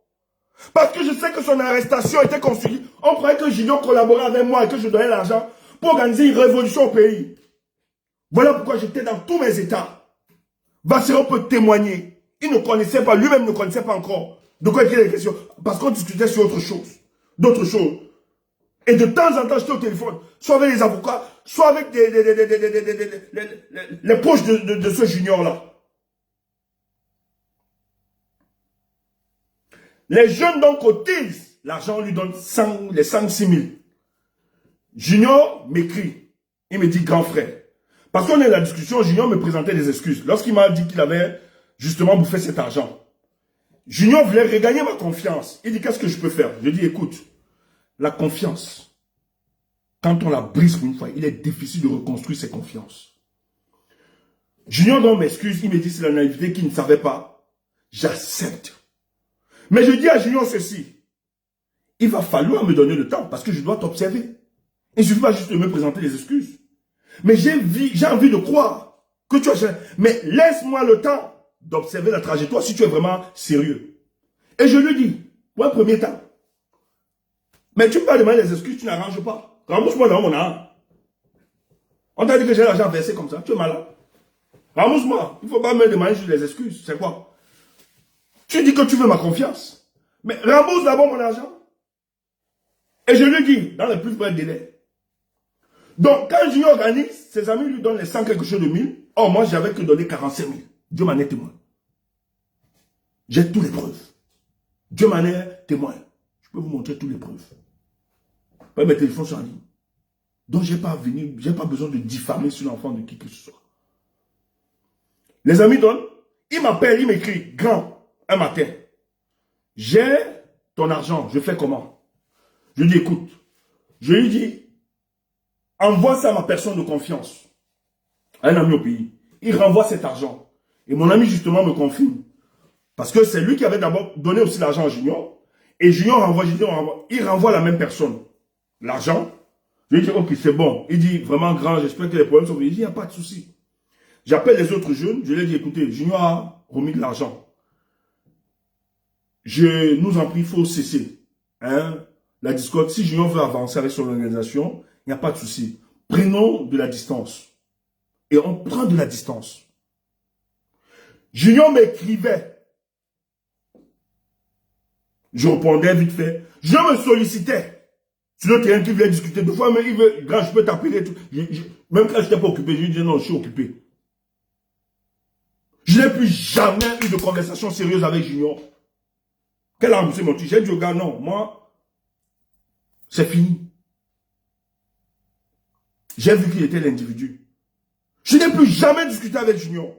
Parce que je sais que son arrestation était construite. On croyait que Junior collaborait avec moi et que je donnais l'argent pour organiser une révolution au pays. Voilà pourquoi j'étais dans tous mes états. Bassero peut témoigner. Il ne connaissait pas, lui-même ne connaissait pas encore. De quoi il y a des questions? Parce qu'on discutait sur autre chose. D'autres choses. Et de temps en temps, j'étais au téléphone. Soit avec les avocats, soit avec les poches de ce junior-là. Les jeunes donc cotisent. L'argent, on lui donne les 106 000. Junior m'écrit. Il me dit, grand frère. Parce qu'on est dans la discussion, Junior me présentait des excuses. Lorsqu'il m'a dit qu'il avait... justement bouffer cet argent. Junior voulait regagner ma confiance. Il dit, qu'est-ce que je peux faire? Je dis, écoute, la confiance, quand on la brise pour une fois, il est difficile de reconstruire ses confiances. Junior donc m'excuse, il me dit c'est la naïveté qu'il ne savait pas. J'accepte. Mais je dis à Junior ceci, il va falloir me donner le temps parce que je dois t'observer. Il ne suffit pas juste de me présenter les excuses. Mais j'ai envie de croire que tu as... Mais laisse-moi le temps d'observer la trajectoire si tu es vraiment sérieux. Et je lui dis, pour un premier temps, mais tu peux pas demander des excuses, tu n'arranges pas. Rembourse-moi dans mon argent. On t'a dit que j'ai l'argent versé comme ça, tu es malade. Rembourse-moi, il ne faut pas me demander juste des excuses, c'est quoi? Tu dis que tu veux ma confiance, mais rembourse d'abord mon argent. Et je lui dis, dans les plus brefs délais. Donc, quand Junior organise, ses amis lui donnent les 100 quelque chose de 1000. Oh, moi, j'avais que donné 45 000. Dieu m'en est témoin. J'ai toutes les preuves. Dieu m'en est témoin. Je peux vous montrer toutes les preuves. Mes téléphones sont en ligne. Donc, je n'ai pas besoin de diffamer sur l'enfant de qui que ce soit. Les amis donnent. Il m'appelle, il m'écrit, grand, un matin. J'ai ton argent, je fais comment? Je lui dis, écoute. Je lui dis, envoie ça à ma personne de confiance. Un ami au pays. Il renvoie cet argent. Et mon ami, justement, me confirme. Parce que c'est lui qui avait d'abord donné aussi l'argent à Junior. Et Junior renvoie, il renvoie la même personne. L'argent. Je lui dis, ok, c'est bon. Il dit, vraiment grand, j'espère que les problèmes sont résolus. Il dit, il n'y a pas de souci. J'appelle les autres jeunes. Je leur dis, écoutez, Junior a remis de l'argent. Je nous en prie, il faut cesser. Hein? La discorde, si Junior veut avancer avec son organisation, il n'y a pas de souci. Prenons de la distance. Et on prend de la distance. Junior m'écrivait. Je répondais vite fait. Junior me sollicitait. Sur le terrain qui voulait discuter. Deux fois, mais il veut, grand, je peux t'appeler. Même quand je n'étais pas occupé, je lui disais non, je suis occupé. Je n'ai plus jamais eu de conversation sérieuse avec Junior. Quel a remboursé mon truc? J'ai dit au gars, non, moi, c'est fini. J'ai vu qu'il était l'individu. Je n'ai plus jamais discuté avec Junior.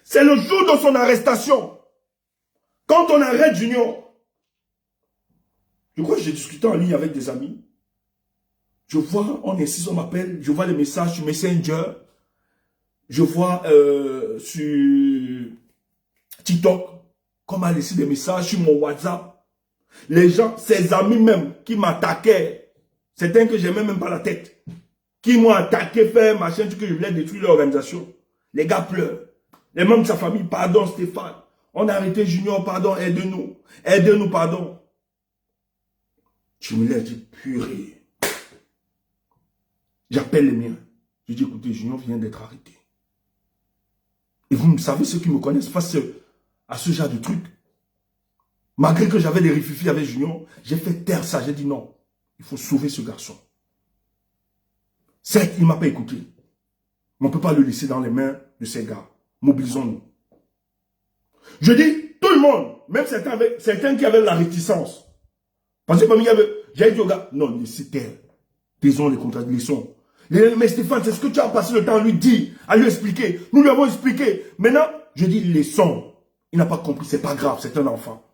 C'est le jour de son arrestation. Quand on arrête Junior, je crois que j'ai discuté en ligne avec des amis. Je vois, on insiste, on m'appelle, je vois les messages sur Messenger. Je vois sur TikTok qu'on m'a laissé des messages sur mon WhatsApp. Les gens, ses amis même, qui m'attaquaient, certains que j'aimais même pas la tête, qui m'ont attaqué, fait machin, que je voulais détruire l'organisation. Les gars pleurent. Les membres de sa famille, pardon Stéphane, on a arrêté Junior, pardon, aide-nous. Aide-nous, pardon. Je me lève, je dis, purée. J'appelle les miens. Je dis, écoutez, Junior vient d'être arrêté. Et vous savez, ceux qui me connaissent face à ce genre de truc, malgré que j'avais des rififis avec Junior, j'ai fait taire ça. J'ai dit non, il faut sauver ce garçon. Certes, il ne m'a pas écouté. Mais on ne peut pas le laisser dans les mains de ces gars. Mobilisons-nous. Je dis, tout le monde, même certains qui avaient la réticence. Parce que parmi j'ai dit au gars, non, laissez taire. Taisons les contradictions. Mais Stéphane, c'est ce que tu as passé le temps à lui dire, à lui expliquer. Nous lui avons expliqué. Maintenant, je dis, laissons. Il n'a pas compris, c'est pas grave, c'est un enfant.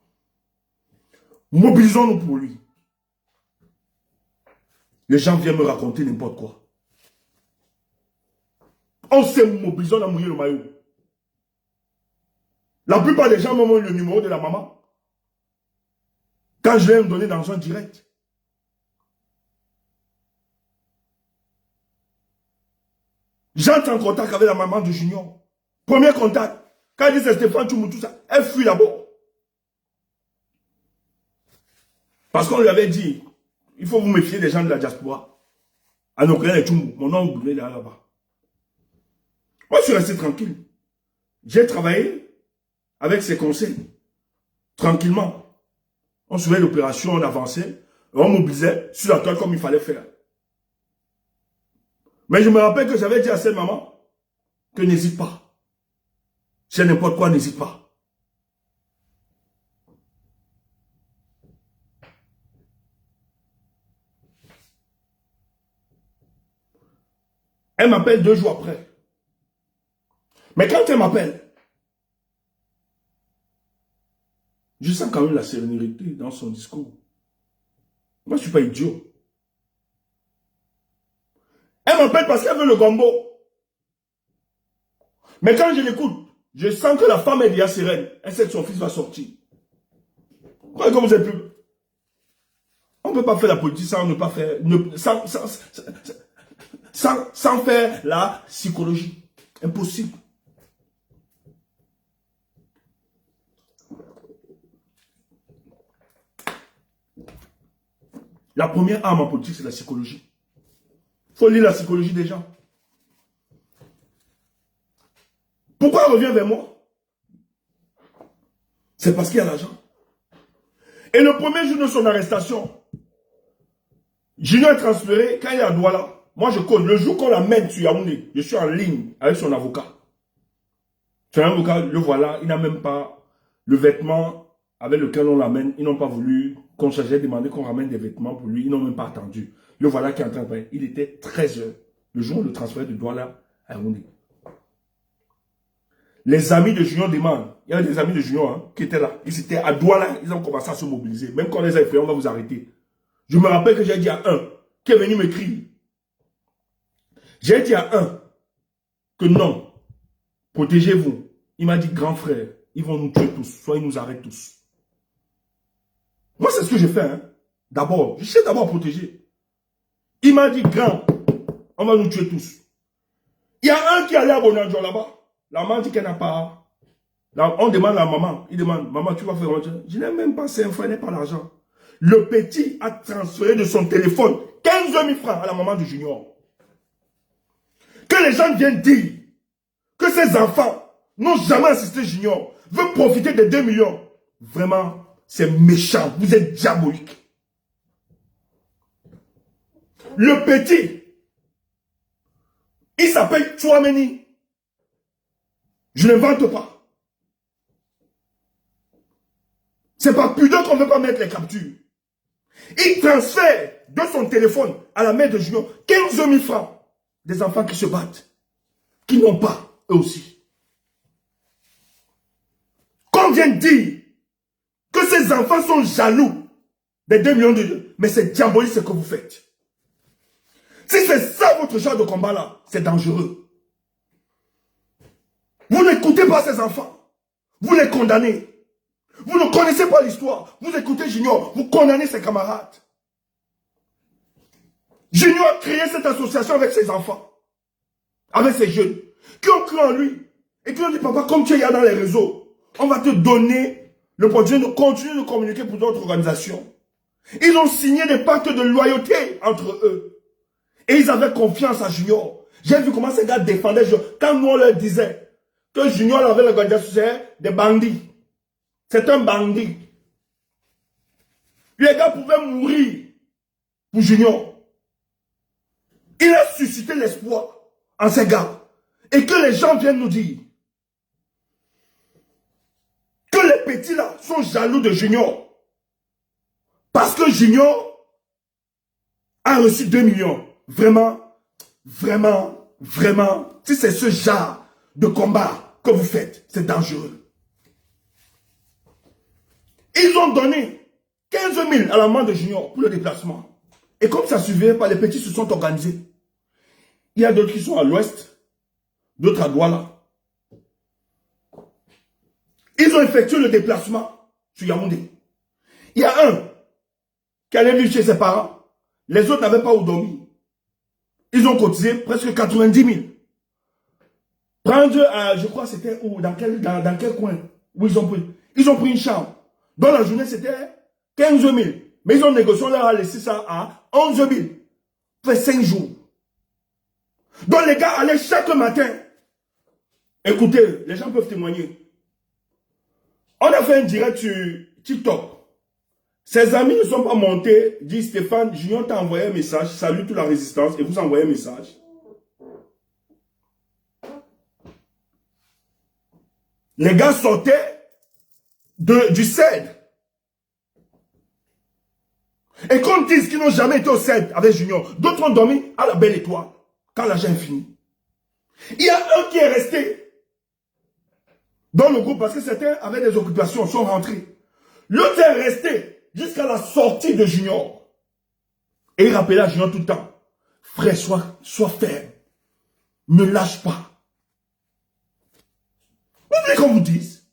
Mobilisons-nous pour lui. Les gens viennent me raconter n'importe quoi. On s'est mobilisé, on a mouillé le maillot. La plupart des gens m'ont eu le numéro de la maman. Quand je l'ai donné dans un direct. J'entre en contact avec la maman de Junior. Premier contact. Quand elle dit c'est Stéphane Tchoumou, tout ça, elle fuit d'abord. Parce qu'on lui avait dit, il faut vous méfier des gens de la diaspora. À nos clients et Tchoumou, mon nom brûlé là-bas. Moi, je suis resté tranquille. J'ai travaillé avec ses conseils. Tranquillement. On suivait l'opération, on avançait. On mobilisait sur la toile comme il fallait faire. Mais je me rappelle que j'avais dit à cette maman que n'hésite pas. Si n'importe quoi, n'hésite pas. Elle m'appelle 2 jours après. Mais quand elle m'appelle, Je sens quand même la sérénité dans son discours. Moi, je ne suis pas idiot. Elle m'appelle parce qu'elle veut le gombo. Mais quand je l'écoute, je sens que la femme est déjà sereine. Elle sait que son fils va sortir. Pourquoi vous êtes plus... On ne peut pas faire la politique sans ne pas faire... sans faire la psychologie. Impossible. La première arme en politique, c'est la psychologie. Il faut lire la psychologie des gens. Pourquoi elle revient vers moi? C'est parce qu'il y a l'argent. Et le premier jour de son arrestation, Junior est transféré, quand il est à Douala, moi je connais, le jour qu'on l'amène sur Yaoundé, je suis en ligne avec son avocat. Son avocat, le voilà, il n'a même pas le vêtement avec lequel on l'amène, ils n'ont pas voulu qu'on s'agisse demandé qu'on ramène des vêtements pour lui, ils n'ont même pas attendu. Le voilà qui est en train de parler. Il était 13 h, le jour où le transfert de Douala à Yaoundé. Les amis de Junior demandent, il y avait des amis de Junior hein, qui étaient là, ils étaient à Douala, ils ont commencé à se mobiliser. Même quand on les a effrayés, on va vous arrêter. Je me rappelle que j'ai dit à un qui est venu m'écrire. J'ai dit à un que non, protégez-vous. Il m'a dit, grand frère, ils vont nous tuer tous, soit ils nous arrêtent tous. Moi, c'est ce que j'ai fait. Hein. D'abord, je sais d'abord protéger. Il m'a dit, grand, on va nous tuer tous. Il y a un qui allait à Bonadjo là-bas. La maman dit qu'elle n'a pas. Là, on demande à la maman. Il demande, maman, tu vas faire quoi? Je n'ai même pas 5 francs, je n'ai pas l'argent. Le petit a transféré de son téléphone 15 000 francs à la maman du Junior. Que les gens viennent dire que ces enfants n'ont jamais assisté Junior, veulent profiter des 2 millions. Vraiment, c'est méchant. Vous êtes diabolique. Le petit, il s'appelle Chouameni. Je ne vante pas. C'est pas pudeur qu'on ne veut pas mettre les captures. Il transfère de son téléphone à la mère de Junior 15 000 francs. Des enfants qui se battent, qui n'ont pas, eux aussi. Qu'on vienne dire que ces enfants sont jaloux des 2 millions de... Mais c'est diabolique ce que vous faites. Si c'est ça votre genre de combat là, c'est dangereux. Vous n'écoutez pas ces enfants. Vous les condamnez. Vous ne connaissez pas l'histoire. Vous écoutez Junior. Vous condamnez ses camarades. Junior a créé cette association avec ses enfants. Avec ses jeunes. Qui ont cru en lui. Et qui ont dit, papa, comme tu es là dans les réseaux, on va te donner l'opportunité de continuer de communiquer pour d'autres organisations. Ils ont signé des pactes de loyauté entre eux. Et ils avaient confiance à Junior. J'ai vu comment ces gars défendaient Junior. Quand nous on leur disait que Junior avait l'organisation, c'est des bandits. C'est un bandit. Les gars pouvaient mourir pour Junior. Il a suscité l'espoir en ces gars. Et que les gens viennent nous dire que les petits là sont jaloux de Junior. Parce que Junior a reçu 2 millions. Vraiment, vraiment, vraiment. Si c'est ce genre de combat que vous faites, c'est dangereux. Ils ont donné 15 000 à la main de Junior pour le déplacement. Et comme ça ne suffisait pas, les petits se sont organisés. Il y a d'autres qui sont à l'ouest, d'autres à Douala. Ils ont effectué le déplacement sur Yaoundé. Il y a un qui allait vivre chez ses parents. Les autres n'avaient pas où dormir. Ils ont cotisé presque 90 000. Prendre, je crois c'était où, dans quel coin où ils ont pris une chambre. Dans la journée, c'était 15 000. Mais ils ont négocié, on leur a laissé ça à 11 000. Fait 5 jours. Donc les gars allaient chaque matin. Écoutez, les gens peuvent témoigner. On a fait un direct sur TikTok. Ses amis ne sont pas montés, dit Stéphane, Junior t'a envoyé un message, salut toute la résistance, et vous envoyez un message. Les gars sortaient du CED. Et qu'on dise qu'ils n'ont jamais été au CED avec Junior, d'autres ont dormi à la belle étoile, quand l'argent est fini. Il y a un qui est resté dans le groupe parce que certains avaient des occupations, sont rentrés. L'autre est resté jusqu'à la sortie de Junior. Et il rappelait à Junior tout le temps, frère, sois ferme. Ne lâche pas. Vous voulez qu'on vous dise?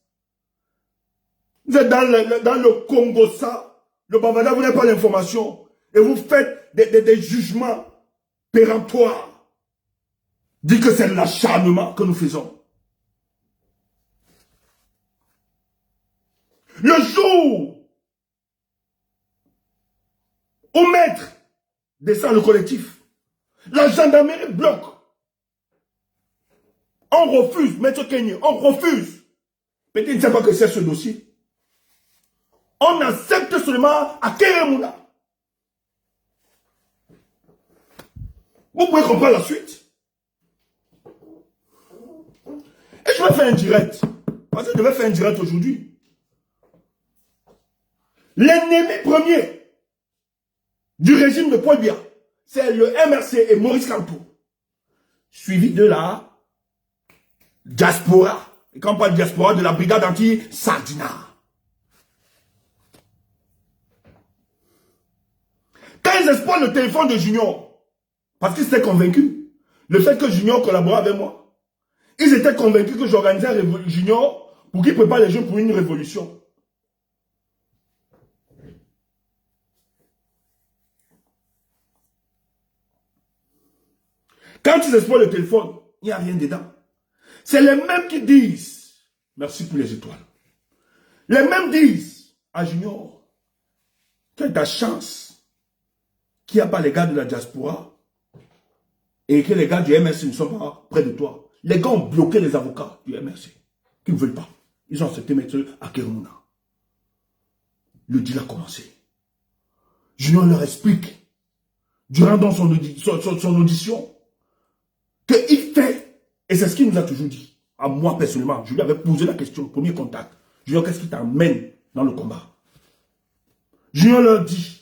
Vous êtes dans le Congo, ça, le Bavada, vous n'avez pas l'information. Et vous faites des jugements péremptoires. Dites que c'est l'acharnement que nous faisons. Le jour où maître descend le collectif, la gendarmerie bloque. On refuse, maître Kenny, on refuse. Peut-être qu'il ne sait pas que c'est ce dossier. On accepte seulement à Keremuna. Vous pouvez comprendre la suite. Et je vais faire un direct. Parce que je vais faire un direct aujourd'hui. L'ennemi premier du régime de Paul Biya, c'est le MRC et Maurice Kamto. Suivi de la diaspora. Et quand on parle de diaspora, de la brigade anti-Sardina. Quand ils exploitent le téléphone de Junior, parce qu'ils étaient convaincus, le fait que Junior collaborait avec moi, ils étaient convaincus que j'organisais un Junior pour qu'il prépare les jeunes pour une révolution. Quand ils exploitent le téléphone, il n'y a rien dedans. C'est les mêmes qui disent, merci pour les étoiles, les mêmes disent à Junior, tu as ta chance qu'il n'y a pas les gars de la diaspora et que les gars du MRC ne sont pas près de toi. Les gars ont bloqué les avocats du MRC qui ne veulent pas. Ils ont accepté mettre à Keremuna. Le deal a commencé. Junior leur explique, durant dans son audition, qu'il fait, et c'est ce qu'il nous a toujours dit, à moi personnellement, je lui avais posé la question, premier contact, Junior, qu'est-ce qui t'amène dans le combat? Junior leur dit,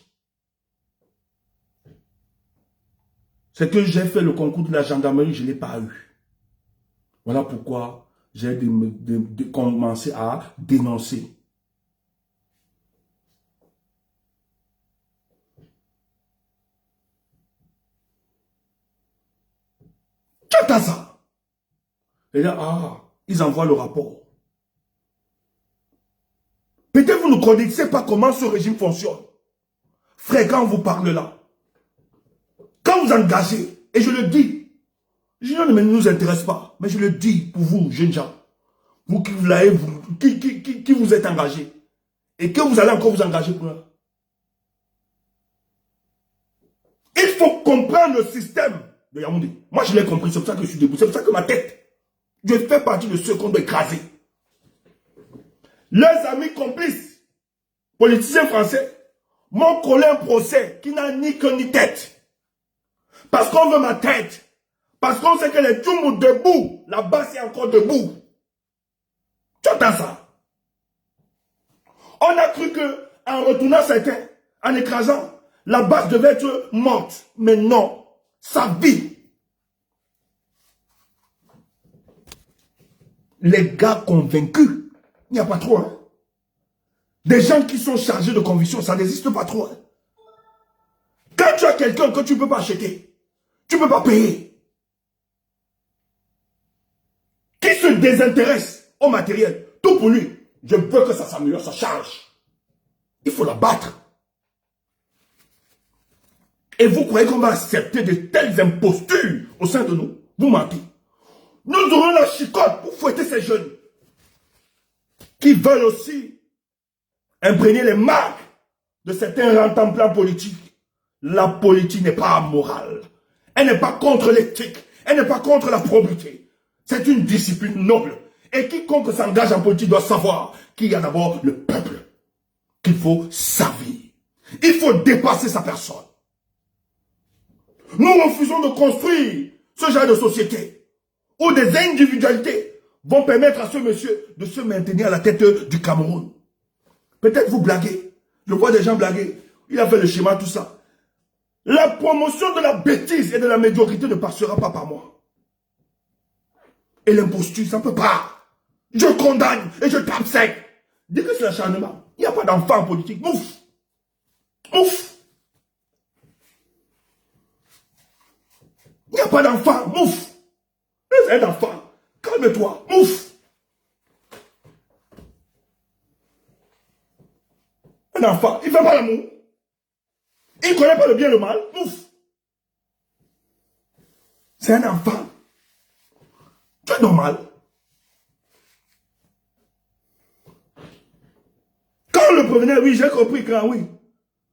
c'est que j'ai fait le concours de la gendarmerie, je ne l'ai pas eu. Voilà pourquoi j'ai commencé à dénoncer. Quant à ça, et là, ils envoient le rapport. Peut-être vous ne connaissez pas comment ce régime fonctionne. Frère, quand on vous parle là, quand vous engagez, et je le dis, ne nous intéresse pas, mais je le dis pour vous, jeunes gens, vous qui vous êtes engagés, et que vous allez encore vous engager pour là. Il faut comprendre le système de Yaoundé. Moi, je l'ai compris, c'est pour ça que je suis debout, c'est pour ça que ma tête, je fais partie de ceux qu'on doit écraser. Leurs amis complices, politiciens français, m'ont collé un procès qui n'a ni queue ni tête. Parce qu'on veut ma tête. Parce qu'on sait que les Tchoumou debout, la base est encore debout. Tu entends ça? On a cru que en retournant certains, en écrasant, la base devait être morte. Mais non, ça vit. Les gars convaincus, il n'y a pas trop. Hein? Des gens qui sont chargés de conviction, ça n'existe pas trop. Hein? Quand tu as quelqu'un que tu ne peux pas acheter, tu ne peux pas payer, qui se désintéresse au matériel, tout pour lui, je veux que ça s'améliore, ça change. Il faut la battre. Et vous croyez qu'on va accepter de telles impostures au sein de nous? Vous mentez. Nous aurons la chicotte pour fouetter ces jeunes qui veulent aussi imprégner les marques de certains rentemplants politiques. La politique n'est pas amorale. Elle n'est pas contre l'éthique. Elle n'est pas contre la probité. C'est une discipline noble. Et quiconque s'engage en politique doit savoir qu'il y a d'abord le peuple qu'il faut servir. Il faut dépasser sa personne. Nous refusons de construire ce genre de société où des individualités vont permettre à ce monsieur de se maintenir à la tête du Cameroun. Peut-être vous blaguez. Je vois des gens blaguer. Il a fait le schéma, tout ça. La promotion de la bêtise et de la médiocrité ne passera pas par moi. Et l'imposture, ça ne peut pas. Je condamne et je tape sec. Dès que c'est l'acharnement, il n'y a pas d'enfant en politique. Ouf! Ouf! Il n'y a pas d'enfant. Ouf! C'est un enfant. Calme-toi. Ouf! Un enfant, il ne fait pas l'amour. Il ne connaît pas le bien et le mal. Ouf! C'est un enfant. Tu es normal. Quand on le prévenait, oui, j'ai compris quand, oui.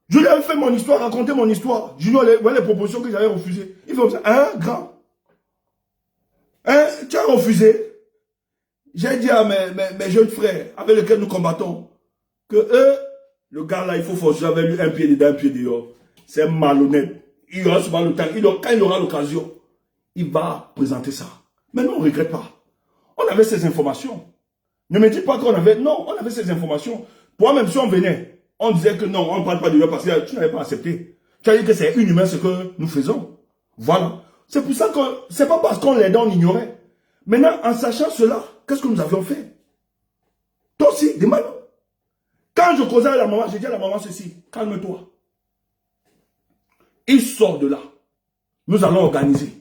Je lui avais fait mon histoire, raconté mon histoire. Je lui ai dit, voilà les propositions que j'avais refusées. Il fait comme ça, hein, grand? Hein, tu as refusé? J'ai dit à mes jeunes frères avec lesquels nous combattons que eux, le gars là, il faut forcer avec lui un pied dedans, un pied dehors. C'est malhonnête. Il aura souvent le temps. Quand il aura l'occasion, il va présenter ça. Mais nous, on ne regrette pas. On avait ces informations. Ne me dis pas qu'on avait... Non, on avait ces informations. Pour même si on venait, on disait que non, on ne parle pas de lui parce que tu n'avais pas accepté. Tu as dit que c'est inhumain ce que nous faisons. Voilà. C'est pour ça que... C'est pas parce qu'on l'aidait, on ignorait. Maintenant, en sachant cela, qu'est-ce que nous avions fait? Toi aussi, demande. Quand je causais avec la maman, j'ai dit à la maman ceci, calme-toi. Il sort de là. Nous allons organiser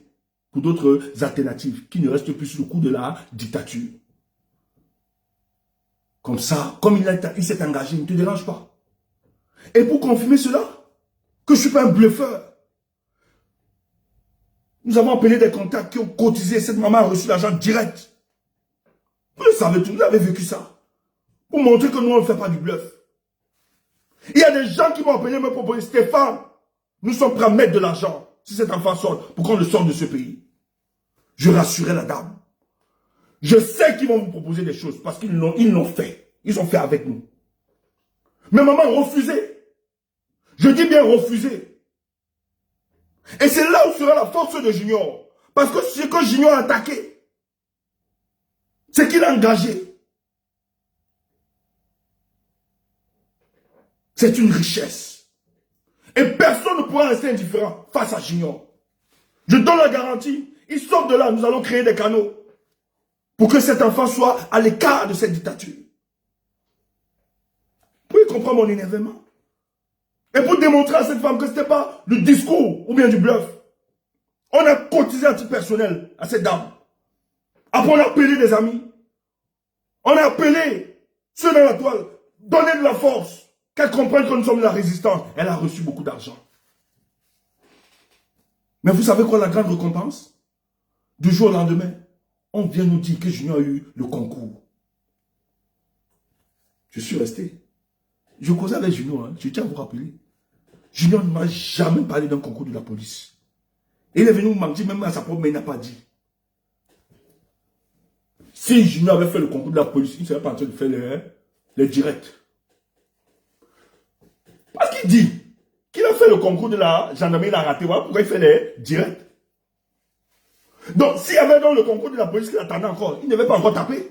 pour d'autres alternatives qui ne restent plus sous le coup de la dictature. Comme ça, comme il s'est engagé, il ne te dérange pas. Et pour confirmer cela, que je ne suis pas un bluffeur, nous avons appelé des contacts qui ont cotisé. Cette maman a reçu l'argent direct. Vous le savez tout, vous avez vécu ça. Pour montrer que nous, on ne fait pas du bluff. Il y a des gens qui m'ont appelé me proposer, Stéphane, nous sommes prêts à mettre de l'argent si cet enfant sort pour qu'on le sorte de ce pays. Je rassurais la dame. Je sais qu'ils vont vous proposer des choses parce qu'ils l'ont fait. Ils ont fait avec nous. Mais maman refusait. Je dis bien refusé. Et c'est là où sera la force de Junior. Parce que ce que Junior a attaqué, c'est qu'il a engagé. C'est une richesse. Et personne ne pourra rester indifférent face à Junior. Je donne la garantie. Il sort de là, nous allons créer des canaux pour que cet enfant soit à l'écart de cette dictature. Pour y comprendre mon énervement. Et pour démontrer à cette femme que ce n'était pas le discours ou bien du bluff. On a cotisé à titre personnel à cette dame. Après, on a appelé des amis. On a appelé ceux dans la toile. Donner de la force. Qu'elle comprenne que nous sommes de la résistance. Elle a reçu beaucoup d'argent. Mais vous savez quoi la grande récompense? Du jour au lendemain, on vient nous dire que Junior a eu le concours. Je suis resté. Je causais avec Junior, hein. Je tiens à vous rappeler. Junior ne m'a jamais parlé d'un concours de la police. Et il est venu me mentir même à sa propre, mais il n'a pas dit. Si Junior avait fait le concours de la police, il ne serait pas en train de faire les directs. Parce qu'il dit qu'il a fait le concours de la gendarmerie, il a raté. Voilà pourquoi il fait les directs. Donc, s'il y avait dans le concours de la police qui attendait encore, il ne devait pas encore taper.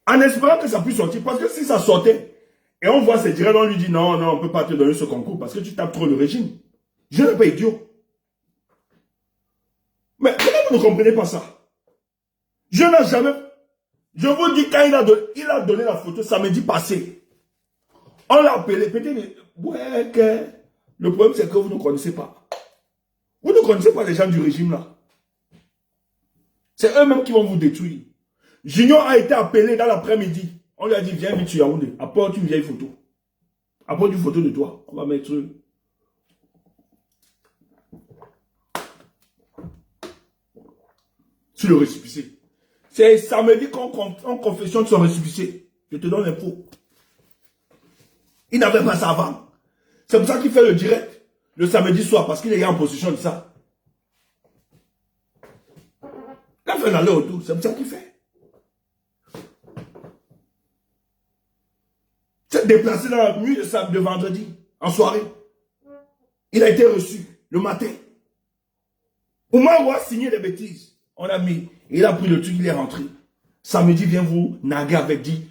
En espérant que ça puisse sortir. Parce que si ça sortait, et on voit ces directs, on lui dit non, non, on ne peut pas te donner ce concours parce que tu tapes trop le régime. Je n'ai pas idiot. Mais comment vous ne comprenez pas ça? Je n'ai jamais... Je vous dis, quand il a donné la photo samedi passé, on l'a appelé, peut-être, ouais, que... Le problème, c'est que vous ne connaissez pas. Vous ne connaissez pas les gens du régime, là. C'est eux-mêmes qui vont vous détruire. Junior a été appelé dans l'après-midi. On lui a dit, viens vite sur Yaoundé, apporte une vieille photo. Apporte une photo de toi. On va mettre... sur le récépissé. C'est samedi qu'on confessionne son récépissé. Je te donne l'info. Il n'avait pas ça avant. C'est pour ça qu'il fait le direct le samedi soir, parce qu'il est en possession de ça. Il a fait l'aller autour, c'est pour ça qu'il fait. C'est déplacé dans la nuit de vendredi, en soirée. Il a été reçu le matin. Oumar a signé des bêtises. On a mis, il a pris le truc, il est rentré. Samedi, vient vous naguer avec dit,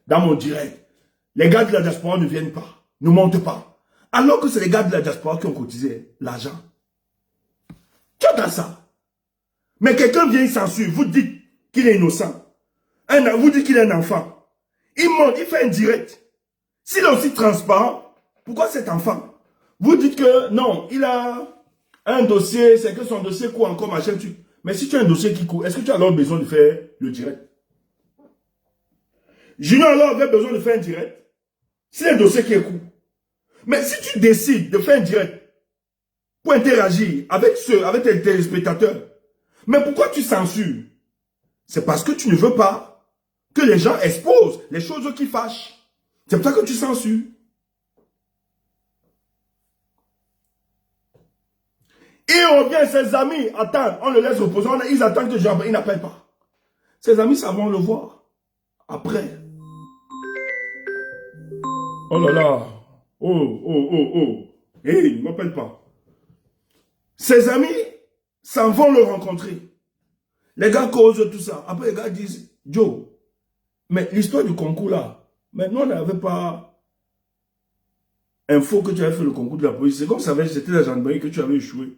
dans mon direct, les gars de la diaspora ne viennent pas, ne montent pas. Alors que c'est les gars de la diaspora qui ont cotisé l'argent. Tu entends ça? Mais quelqu'un vient, il censure, vous dites qu'il est innocent. Vous dites qu'il est un enfant. Il monte, il fait un direct. S'il est aussi transparent, pourquoi cet enfant? Vous dites que non, il a un dossier, c'est que son dossier court encore, machin. Mais si tu as un dossier qui court, est-ce que tu as alors besoin de faire le direct? Junior alors avait besoin de faire un direct. C'est un dossier qui est court. Mais si tu décides de faire un direct pour interagir avec tes téléspectateurs, mais pourquoi tu censures? C'est parce que tu ne veux pas que les gens exposent les choses qui fâchent. C'est pour ça que tu censures. Et on vient, ses amis attendent, on le laisse reposer, ils attendent que il n'appelle pas. Ses amis, ça vont le voir. Après. Oh là là. Oh, oh, oh, oh. Hé, il ne m'appelle pas. Ses amis s'en vont le rencontrer. Les gars causent tout ça. Après, les gars disent, Joe, mais l'histoire du concours là, mais nous, on n'avait pas info que tu avais fait le concours de la police. C'est comme ça, c'était la gendarmerie que tu avais échoué.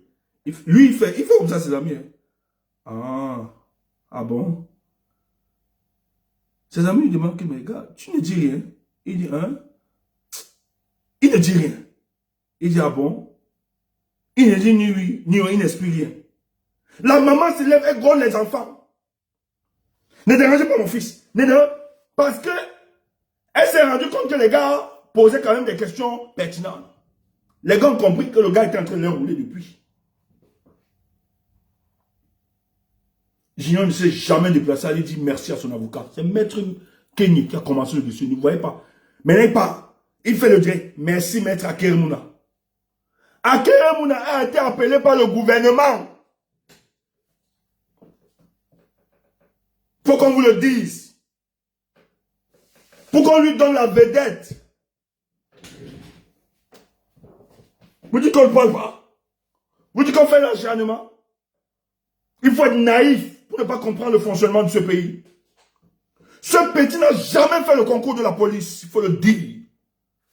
Lui, il fait comme ça, ses amis. Hein. Ah bon? Ses amis lui demandent, mais gars, tu ne dis rien. Il dit, hein? Il ne dit rien. Il dit, ah bon? Il ne dit ni oui, ni oui, il n'explique rien. La maman se lève et gronde les enfants. Ne dérangez pas mon fils. Parce que elle s'est rendue compte que les gars posaient quand même des questions pertinentes. Les gars ont compris que le gars était en train de leur rouler depuis. Junior ne s'est jamais déplacé, il dit merci à son avocat. C'est Maître Kenny qui a commencé le dossier, ne vous voyez pas. Maintenant il part, il fait le direct. Merci Maître Akeremouna. Akeremouna a été appelé par le gouvernement. Faut qu'on vous le dise. Pour qu'on lui donne la vedette. Vous dites qu'on ne parle pas. Vous dites qu'on fait l'acharnement. Il faut être naïf pour ne pas comprendre le fonctionnement de ce pays. Ce petit n'a jamais fait le concours de la police. Il faut le dire.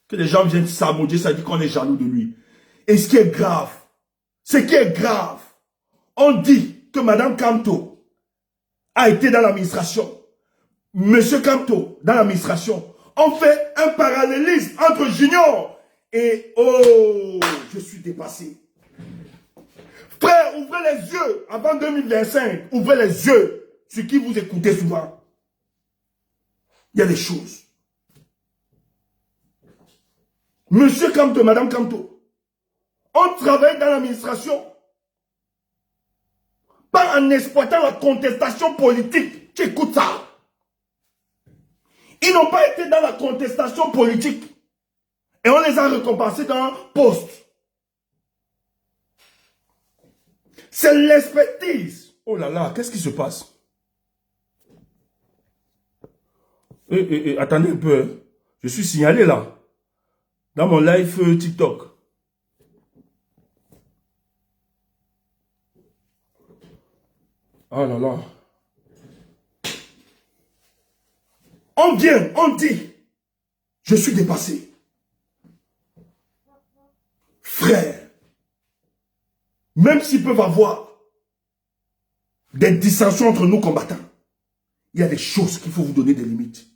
Que les gens viennent s'amaudir, ça dit qu'on est jaloux de lui. Et ce qui est grave, on dit que Madame Kamto a été dans l'administration. Monsieur Kamto, dans l'administration, on fait un parallélisme entre Junior et... Oh, je suis dépassé. Frère, ouvrez les yeux avant 2025. Ouvrez les yeux sur qui vous écoutez souvent. Il y a des choses. Monsieur Kamto, Madame Kamto, on travaille dans l'administration. Pas en exploitant la contestation politique. Tu écoutes ça. Ils n'ont pas été dans la contestation politique. Et on les a récompensés dans un poste. C'est l'expertise. Oh là là, qu'est-ce qui se passe? Attendez un peu. Hein. Je suis signalé là. Dans mon live TikTok. Oh là là. On vient, on dit. Je suis dépassé. Frère. Même s'ils peuvent avoir des dissensions entre nous combattants, il y a des choses qu'il faut vous donner des limites.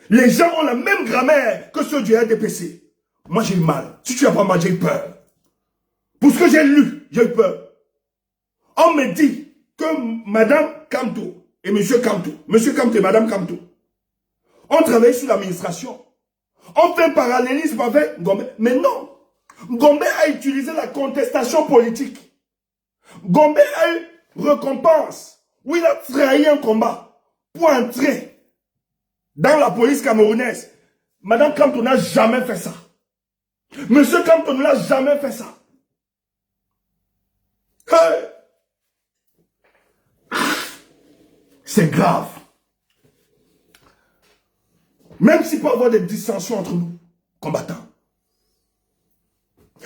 Les gens ont la même grammaire que ceux du RDPC. Moi, j'ai eu mal. Si tu n'as pas mal, j'ai eu peur. Pour ce que j'ai lu, j'ai eu peur. On me dit que Madame Kamto et Monsieur Kamto et Madame Kamto, ont travaillé sur l'administration. On fait un parallélisme avec Gombe. Mais non. Gombe a utilisé la contestation politique. Gombe a eu récompense où il a trahi un combat pour entrer dans la police camerounaise. Madame Kamto n'a jamais fait ça. Monsieur Kamto n'a jamais fait ça. Hey. C'est grave. Même s'il peut y avoir des dissensions entre nous, combattants.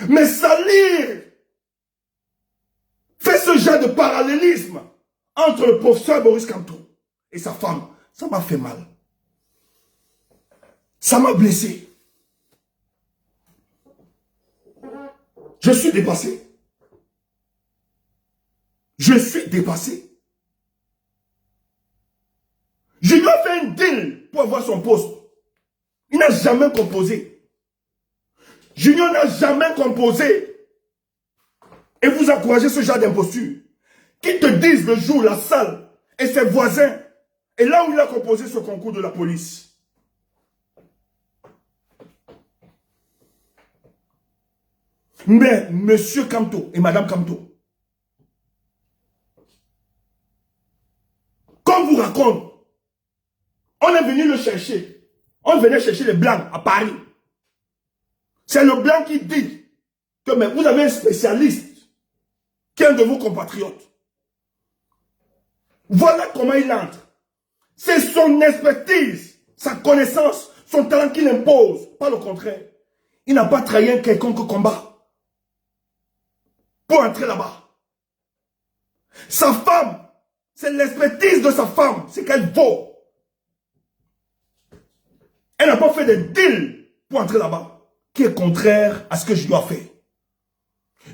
Mais salir fait ce genre de parallélisme entre le professeur Boris Kamto et sa femme. Ça m'a fait mal. Ça m'a blessé. Je suis dépassé. Je suis dépassé. Junior pas fait un deal pour avoir son poste. Il n'a jamais composé. Junior n'a jamais composé. Et vous encouragez ce genre d'imposture. Qui te disent le jour, la salle et ses voisins. Et là où il a composé ce concours de la police. Mais Monsieur Kamto et Madame Kamto, comme vous raconte, on est venu le chercher. On venait chercher les Blancs à Paris. C'est le Blanc qui dit que mais vous avez un spécialiste qui est un de vos compatriotes. Voilà comment il entre. C'est son expertise, sa connaissance, son talent qu'il impose, pas le contraire. Il n'a pas trahi un quelconque combat pour entrer là-bas. Sa femme, c'est l'expertise de sa femme, c'est qu'elle vaut. Elle n'a pas fait de deal pour entrer là-bas, qui est contraire à ce que Junior a fait.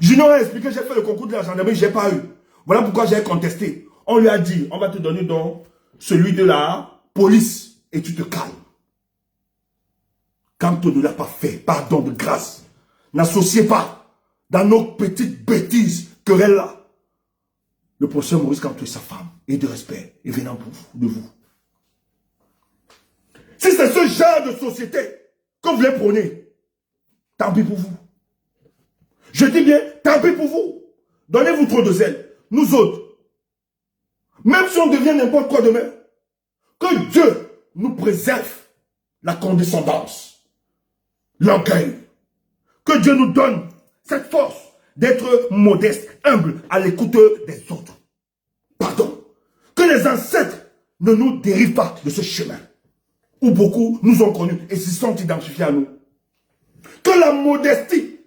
Junior a expliqué, j'ai fait le concours de la gendarmerie, je n'ai pas eu. Voilà pourquoi j'ai contesté. On lui a dit, on va te donner donc celui de la police et tu te calmes. Quand on ne l'a pas fait, pardon de grâce, n'associez pas dans nos petites bêtises querelles là. Le professeur Maurice Kamto et sa femme, et de respect, et venant pour vous, de vous. Si c'est ce genre de société que vous les prenez, tant pis pour vous. Je dis bien, tant pis pour vous. Donnez-vous trop de zèle. Nous autres, même si on devient n'importe quoi demain, que Dieu nous préserve la condescendance, l'orgueil. Que Dieu nous donne cette force d'être modeste, humble, à l'écoute des autres. Pardon. Que les ancêtres ne nous dérivent pas de ce chemin où beaucoup nous ont connus et s'y sont identifiés à nous. Que la modestie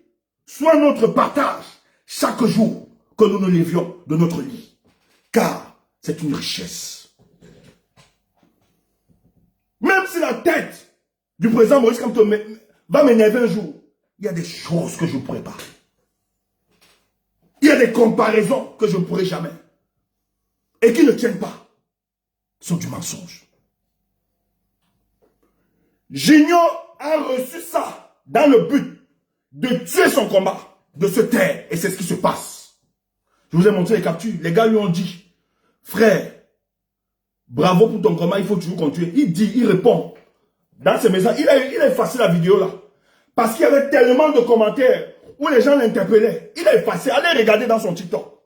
soit notre partage chaque jour que nous nous levions de notre lit. Car c'est une richesse. Même si la tête du président Maurice Kamto va m'énerver un jour, il y a des choses que je ne pourrai pas. Il y a des comparaisons que je ne pourrai jamais. Et qui ne tiennent pas. Sont du mensonge. Junior a reçu ça dans le but de tuer son combat, de se taire. Et c'est ce qui se passe. Je vous ai montré les captures. Les gars lui ont dit, frère, bravo pour ton combat, il faut toujours continuer. Il dit, il répond. Dans ses messages, il a effacé la vidéo là. Parce qu'il y avait tellement de commentaires où les gens l'interpellaient. Il a effacé. Allez regarder dans son TikTok.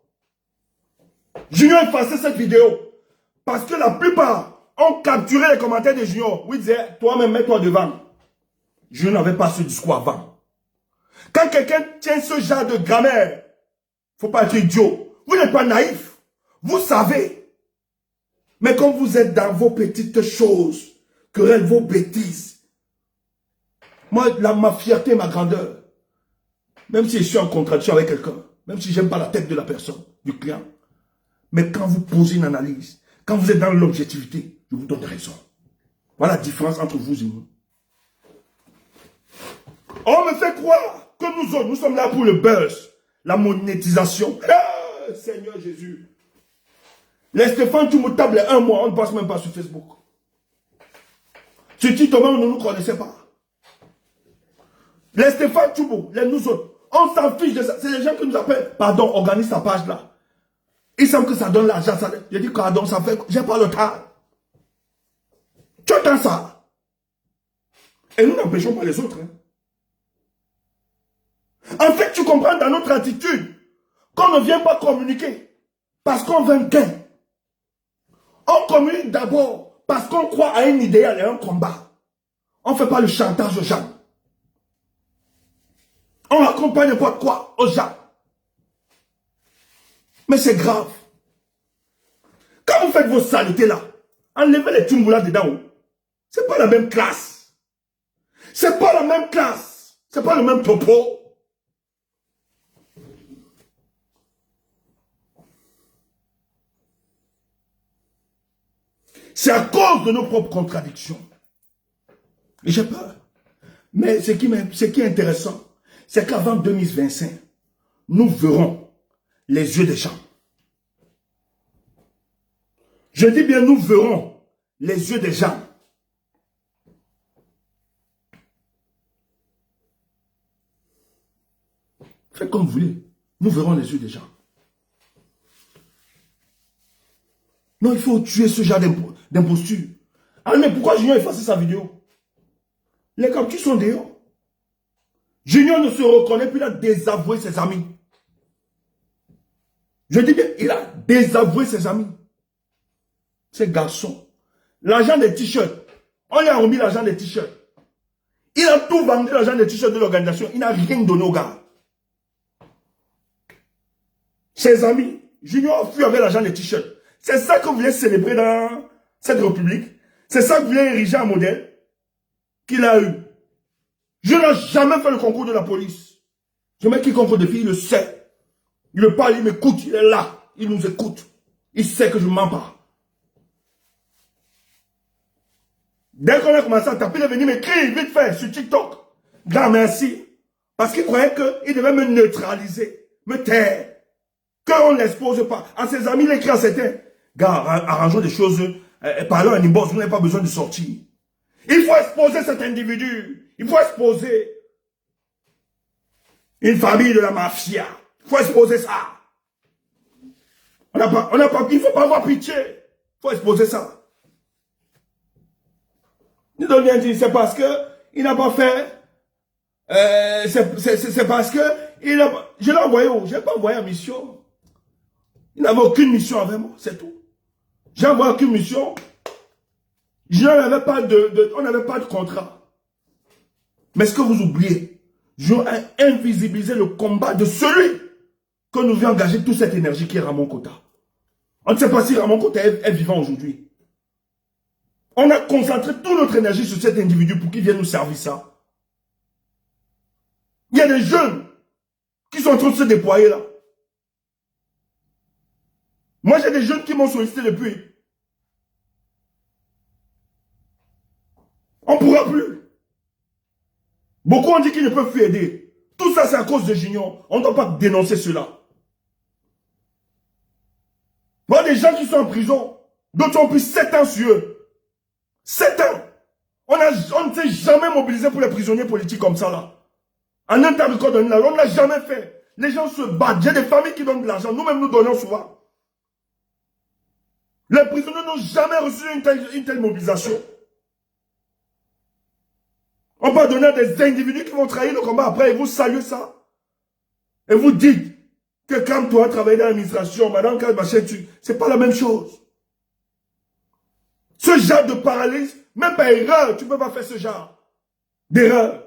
Junior a effacé cette vidéo. Parce que la plupart ont capturé les commentaires de Junior. Où il disait, toi-même, mets-toi devant. Je n'avais pas ce discours avant. Quand quelqu'un tient ce genre de grammaire, il ne faut pas être idiot. Vous n'êtes pas naïf. Vous savez. Mais quand vous êtes dans vos petites choses, querelles, vos bêtises, moi, ma fierté, ma grandeur, même si je suis en contradiction avec quelqu'un, même si je n'aime pas la tête de la personne, du client, mais quand vous posez une analyse, quand vous êtes dans l'objectivité, je vous donne raison. Voilà la différence entre vous et nous. On me fait croire que nous autres, nous sommes là pour le buzz, la monétisation. Ah, Seigneur Jésus. Les Stéphane Tchoumoutable, 1 mois, on ne passe même pas sur Facebook. Sur TikTok, on ne nous connaissait pas. Les Stéphane Tchoubou, les nous autres, on s'en fiche de ça. C'est les gens qui nous appellent. Pardon, organise ta page là. Il semble que ça donne l'argent. Je dis, pardon, ça fait. J'ai pas le temps. Tu entends ça? Et nous n'empêchons pas les autres. Hein. En fait, tu comprends dans notre attitude qu'on ne vient pas communiquer parce qu'on veut un gain. On communique d'abord parce qu'on croit à un idéal et à un combat. On ne fait pas le chantage aux gens. On raconte pas n'importe quoi aux gens. Mais c'est grave. Quand vous faites vos saletés là, enlevez les Tchoumoula dedans. C'est pas la même classe. C'est pas la même classe. C'est pas le même topo. C'est à cause de nos propres contradictions. Et j'ai peur. Mais ce qui est intéressant, c'est qu'avant 2025, nous verrons les yeux des gens. Je dis bien, nous verrons les yeux des gens. Faites comme vous voulez. Nous verrons les yeux des gens. Non, il faut tuer ce genre d'imposture. Ah, mais pourquoi Junior a effacé sa vidéo? Les captures sont dehors. Junior ne se reconnaît plus, il a désavoué ses amis. Je dis bien, il a désavoué ses amis. Ces garçons. L'argent des t-shirts. On lui a remis l'argent des t-shirts. Il a tout vendu, l'argent des t-shirts de l'organisation. Il n'a rien donné aux gars. Ses amis, Junior fut avec l'argent des t-shirts. C'est ça que vous voulez célébrer dans cette république. C'est ça que vous voulez ériger un modèle qu'il a eu. Je n'ai jamais fait le concours de la police. Je mets quiconque de filles, il le sait. Il me parle, il m'écoute, il est là. Il nous écoute. Il sait que je ne mens pas. Dès qu'on a commencé à taper, il est venu m'écrire vite fait sur TikTok. Grand merci. Parce qu'il croyait qu'il devait me neutraliser, me taire. Qu'on ne l'expose pas. À ses amis, il écrit à certains. Gars, arrangeons des choses. Parlons à inbox, vous n'avez pas besoin de sortir. Il faut exposer cet individu. Il faut exposer une famille de la mafia. Il faut exposer ça. Il ne faut pas avoir pitié. Il faut exposer ça. Nous devons bien dire, c'est parce que il n'a pas fait. C'est parce que il a, je l'ai envoyé où? Je n'ai pas envoyé en mission. Il n'avait aucune mission avec moi, c'est tout. J'ai envoyé aucune mission. On n'avait pas de contrat. Mais ce que vous oubliez, j'ai invisibilisé le combat de celui que nous vient engager toute cette énergie qui est Ramon Kota. On ne sait pas si Ramon Kota est vivant aujourd'hui. On a concentré toute notre énergie sur cet individu pour qu'il vienne nous servir ça. Il y a des jeunes qui sont en train de se déployer là. Moi, j'ai des jeunes qui m'ont sollicité depuis. On ne pourra plus. Beaucoup ont dit qu'ils ne peuvent plus aider. Tout ça, c'est à cause de Junior. On ne doit pas dénoncer cela. Moi, des gens qui sont en prison, d'autres ont pris 7 ans sur eux. 7 ans. On ne s'est jamais mobilisé pour les prisonniers politiques comme ça, là. En un temps de code, on ne l'a jamais fait. Les gens se battent. J'ai des familles qui donnent de l'argent. Nous-mêmes, nous donnons souvent. Les prisonniers n'ont jamais reçu une telle mobilisation. On va donner à des individus qui vont trahir le combat après et vous saluez ça. Et vous dites que quand toi travailles dans l'administration, madame Kalbachet, c'est pas la même chose. Ce genre de paralyse, même par erreur, tu ne peux pas faire ce genre d'erreur.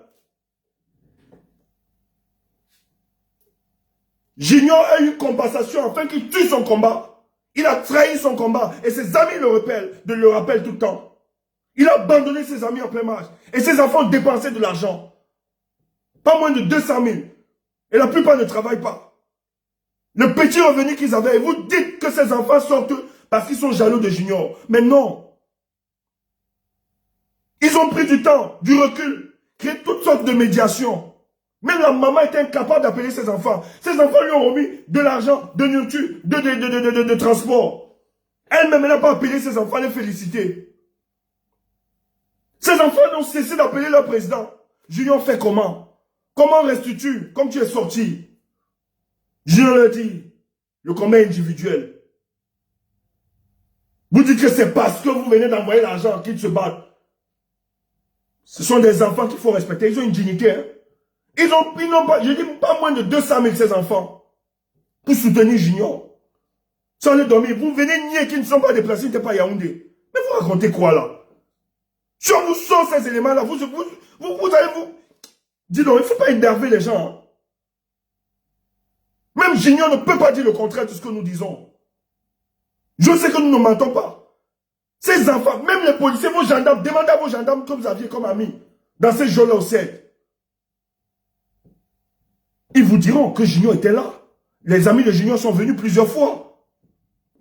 Junior a eu une compensation afin qu'il tue son combat. Il a trahi son combat et ses amis le rappellent tout le temps. Il a abandonné ses amis en plein match. Et ses enfants dépensaient de l'argent. Pas moins de 200 000. Et la plupart ne travaillent pas. Le petit revenu qu'ils avaient, et vous dites que ces enfants sortent parce qu'ils sont jaloux de Junior. Mais non. Ils ont pris du temps, du recul, créé toutes sortes de médiations. Même la maman était incapable d'appeler ses enfants. Ses enfants lui ont remis de l'argent, de nourriture, de transport. Elle-même, elle n'a pas appelé ses enfants, les féliciter. Ses enfants n'ont cessé d'appeler leur président. Junior fait comment? Comment restitue comme tu es sorti? Junior leur dit, le combat est individuel. Vous dites que c'est parce que vous venez d'envoyer l'argent qu'ils se battent. Ce sont des enfants qu'il faut respecter. Ils ont une dignité. Hein? Ils n'ont pas, je dis pas moins de 200 000 ces enfants pour soutenir Junior. Sans les dormir, vous venez nier qu'ils ne sont pas déplacés, ils n'étaient pas à Yaoundé. Mais vous racontez quoi là? Si on vous sort ces éléments-là, vous allez vous... Dis donc, il ne faut pas énerver les gens. Hein. Même Junior ne peut pas dire le contraire de ce que nous disons. Je sais que nous ne mentons pas. Ces enfants, même les policiers, vos gendarmes, demandez à vos gendarmes que vous aviez comme amis dans ces jours-là au CED. Ils vous diront que Junior était là. Les amis de Junior sont venus plusieurs fois.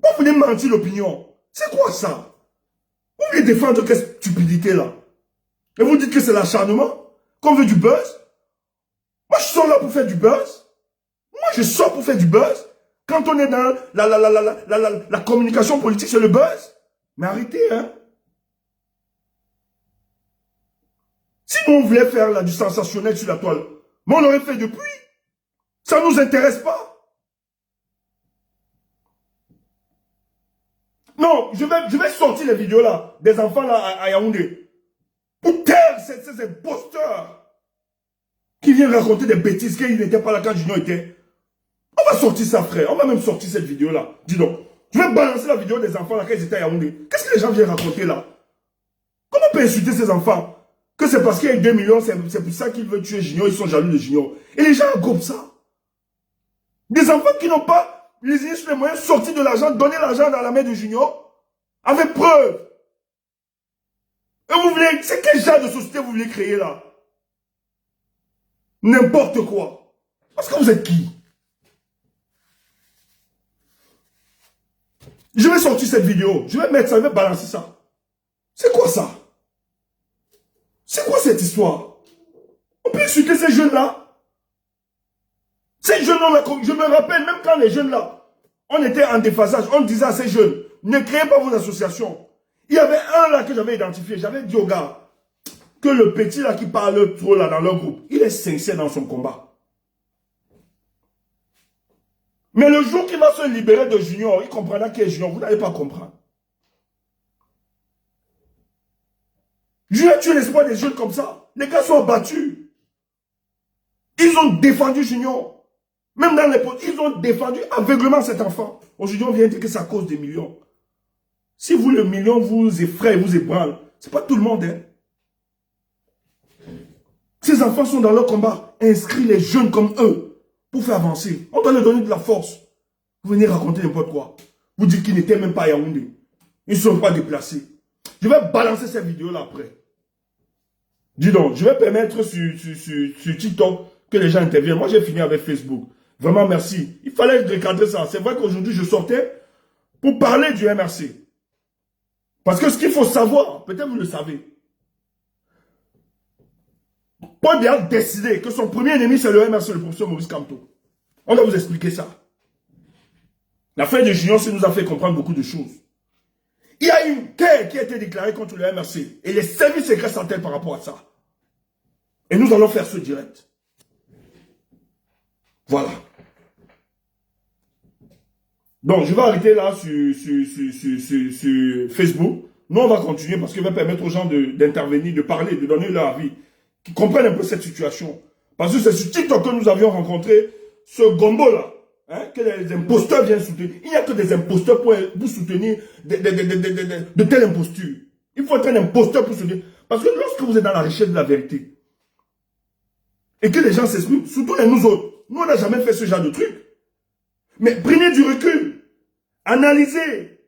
Vous venez mentir l'opinion. C'est quoi ça? Vous voulez défendre quelle stupidité là? Et vous dites que c'est l'acharnement? Qu'on veut du buzz? Moi je sors là pour faire du buzz. Moi je sors pour faire du buzz. Quand on est dans la communication politique, c'est le buzz. Mais arrêtez, hein. nous, on voulait faire là, du sensationnel sur la toile, mais on l'aurait fait depuis. Ça ne nous intéresse pas. Non, je vais sortir les vidéos là, des enfants là à Yaoundé. Pour taire ces imposteurs qui viennent raconter des bêtises qu'ils n'étaient pas là quand Junior était. On va sortir ça, frère. On va même sortir cette vidéo là. Dis donc. Je vais balancer la vidéo des enfants là quand ils étaient à Yaoundé. Qu'est-ce que les gens viennent raconter là? Comment on peut insulter ces enfants? Que c'est parce qu'il y a 2 millions, c'est pour ça qu'ils veulent tuer Junior, ils sont jaloux de Junior. Et les gens gobent ça. Des enfants qui n'ont pas les sur les moyens, sortir de l'argent, donner l'argent dans la main de Junior, avec preuve. Et vous voulez, c'est quel genre de société vous voulez créer là? N'importe quoi. Parce que vous êtes qui? Je vais sortir cette vidéo, je vais mettre ça, je vais balancer ça. C'est quoi ça? C'est quoi cette histoire? On peut insulter ces jeunes-là? Ces jeunes-là, je me rappelle, même quand les jeunes-là, on était en déphasage, on disait à ces jeunes, ne créez pas vos associations. Il y avait un là que j'avais identifié, j'avais dit au gars, que le petit là qui parle trop là dans leur groupe, il est sincère dans son combat. Mais le jour qu'il va se libérer de Junior, il comprendra qui est Junior, vous n'allez pas comprendre. Je vais tuer l'espoir des jeunes comme ça. Les gars sont abattus. Ils ont défendu Junior. Même dans les postes, ils ont défendu aveuglement cet enfant. Aujourd'hui, on vient dire que c'est à cause des millions. Si vous, le million, vous effraie, vous ébranle, c'est pas tout le monde. Hein. Ces enfants sont dans leur combat. Inscrits les jeunes comme eux pour faire avancer. On doit leur donner de la force. Vous venez raconter n'importe quoi. Vous dites qu'ils n'étaient même pas à Yaoundé. Ils ne sont pas déplacés. Je vais balancer cette vidéo-là après. Dis donc, je vais permettre sur TikTok que les gens interviennent. Moi, j'ai fini avec Facebook. Vraiment, merci. Il fallait recadrer ça. C'est vrai qu'aujourd'hui, je sortais pour parler du MRC. Parce que ce qu'il faut savoir, peut-être vous le savez, Paul Biya a décidé que son premier ennemi, c'est le MRC, le professeur Maurice Kamto. On va vous expliquer ça. L'affaire de Junior nous a fait comprendre beaucoup de choses. Il y a une guerre qui a été déclarée contre le MRC. Et les services secrets s'entellent par rapport à ça. Et nous allons faire ce direct. Voilà. Donc, je vais arrêter là sur Facebook. Nous, on va continuer parce qu'il va permettre aux gens d'intervenir, de parler, de donner leur avis, qui comprennent un peu cette situation. Parce que c'est sur TikTok que nous avions rencontré ce gombo-là, hein, que les imposteurs viennent soutenir. Il n'y a que des imposteurs pour soutenir de telles impostures. Il faut être un imposteur pour soutenir. Parce que lorsque vous êtes dans la recherche de la vérité, et que les gens s'expriment, surtout les nous autres, nous, on n'a jamais fait ce genre de truc. Mais prenez du recul, analysez,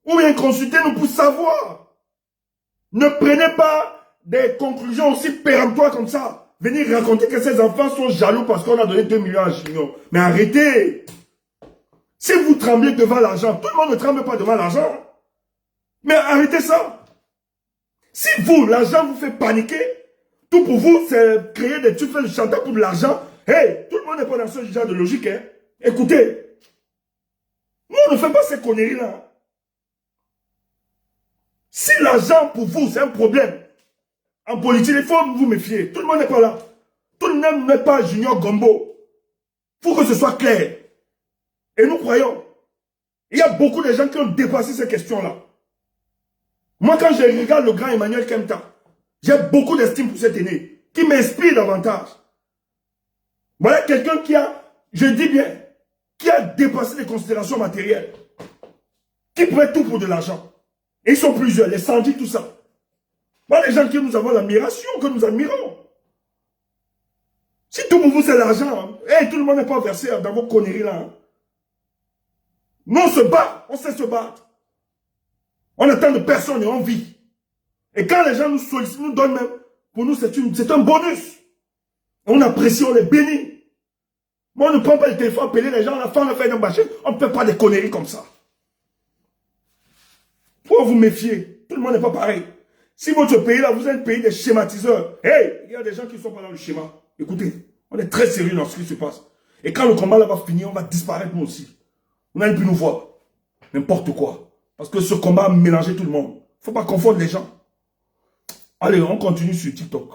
ou bien consultez-nous pour savoir. Ne prenez pas des conclusions aussi péremptoires comme ça. Venir raconter que ces enfants sont jaloux parce qu'on a donné 2 millions à Junior. Mais arrêtez. Si vous tremblez devant l'argent, tout le monde ne tremble pas devant l'argent. Mais arrêtez ça. Si vous, l'argent vous fait paniquer, tout pour vous, c'est créer des trucs, faire le chantage pour de l'argent. Hey, tout le monde n'est pas dans ce genre de logique. Hein. Écoutez. Nous, on ne fait pas ces conneries-là. Si l'argent, pour vous, c'est un problème, en politique, il faut vous méfier. Tout le monde n'est pas là. Tout le monde n'est pas Junior Gombo. Il faut que ce soit clair. Et nous croyons. Il y a beaucoup de gens qui ont dépassé ces questions-là. Moi, quand je regarde le grand Emmanuel Kemta, j'ai beaucoup d'estime pour cet aîné, qui m'inspire davantage. Voilà quelqu'un qui a, je dis bien, qui a dépassé les considérations matérielles, qui prête tout pour de l'argent. Et ils sont plusieurs, les Sandis, tout ça. Voilà les gens qui nous avons l'admiration, que nous admirons. Si tout pour vous c'est l'argent, hey, tout le monde n'est pas versé dans vos conneries là. Hein. Nous on se bat, on sait se battre. On attend de personne et on vit. Et quand les gens nous sollicitent, nous donnent même, pour nous c'est un bonus. On apprécie, on les bénit. Moi, on ne prend pas le téléphone, appeler les gens, à la fin, on a fait un bâcher. On ne fait pas des conneries comme ça. Faut vous méfier. Tout le monde n'est pas pareil. Si votre pays, là, vous êtes un pays des schématiseurs, hey, il y a des gens qui ne sont pas dans le schéma. Écoutez, on est très sérieux dans ce qui se passe. Et quand le combat là va finir, on va disparaître nous aussi. On n'allez plus nous voir. N'importe quoi. Parce que ce combat a mélangé tout le monde. Il ne faut pas confondre les gens. Allez, on continue sur TikTok.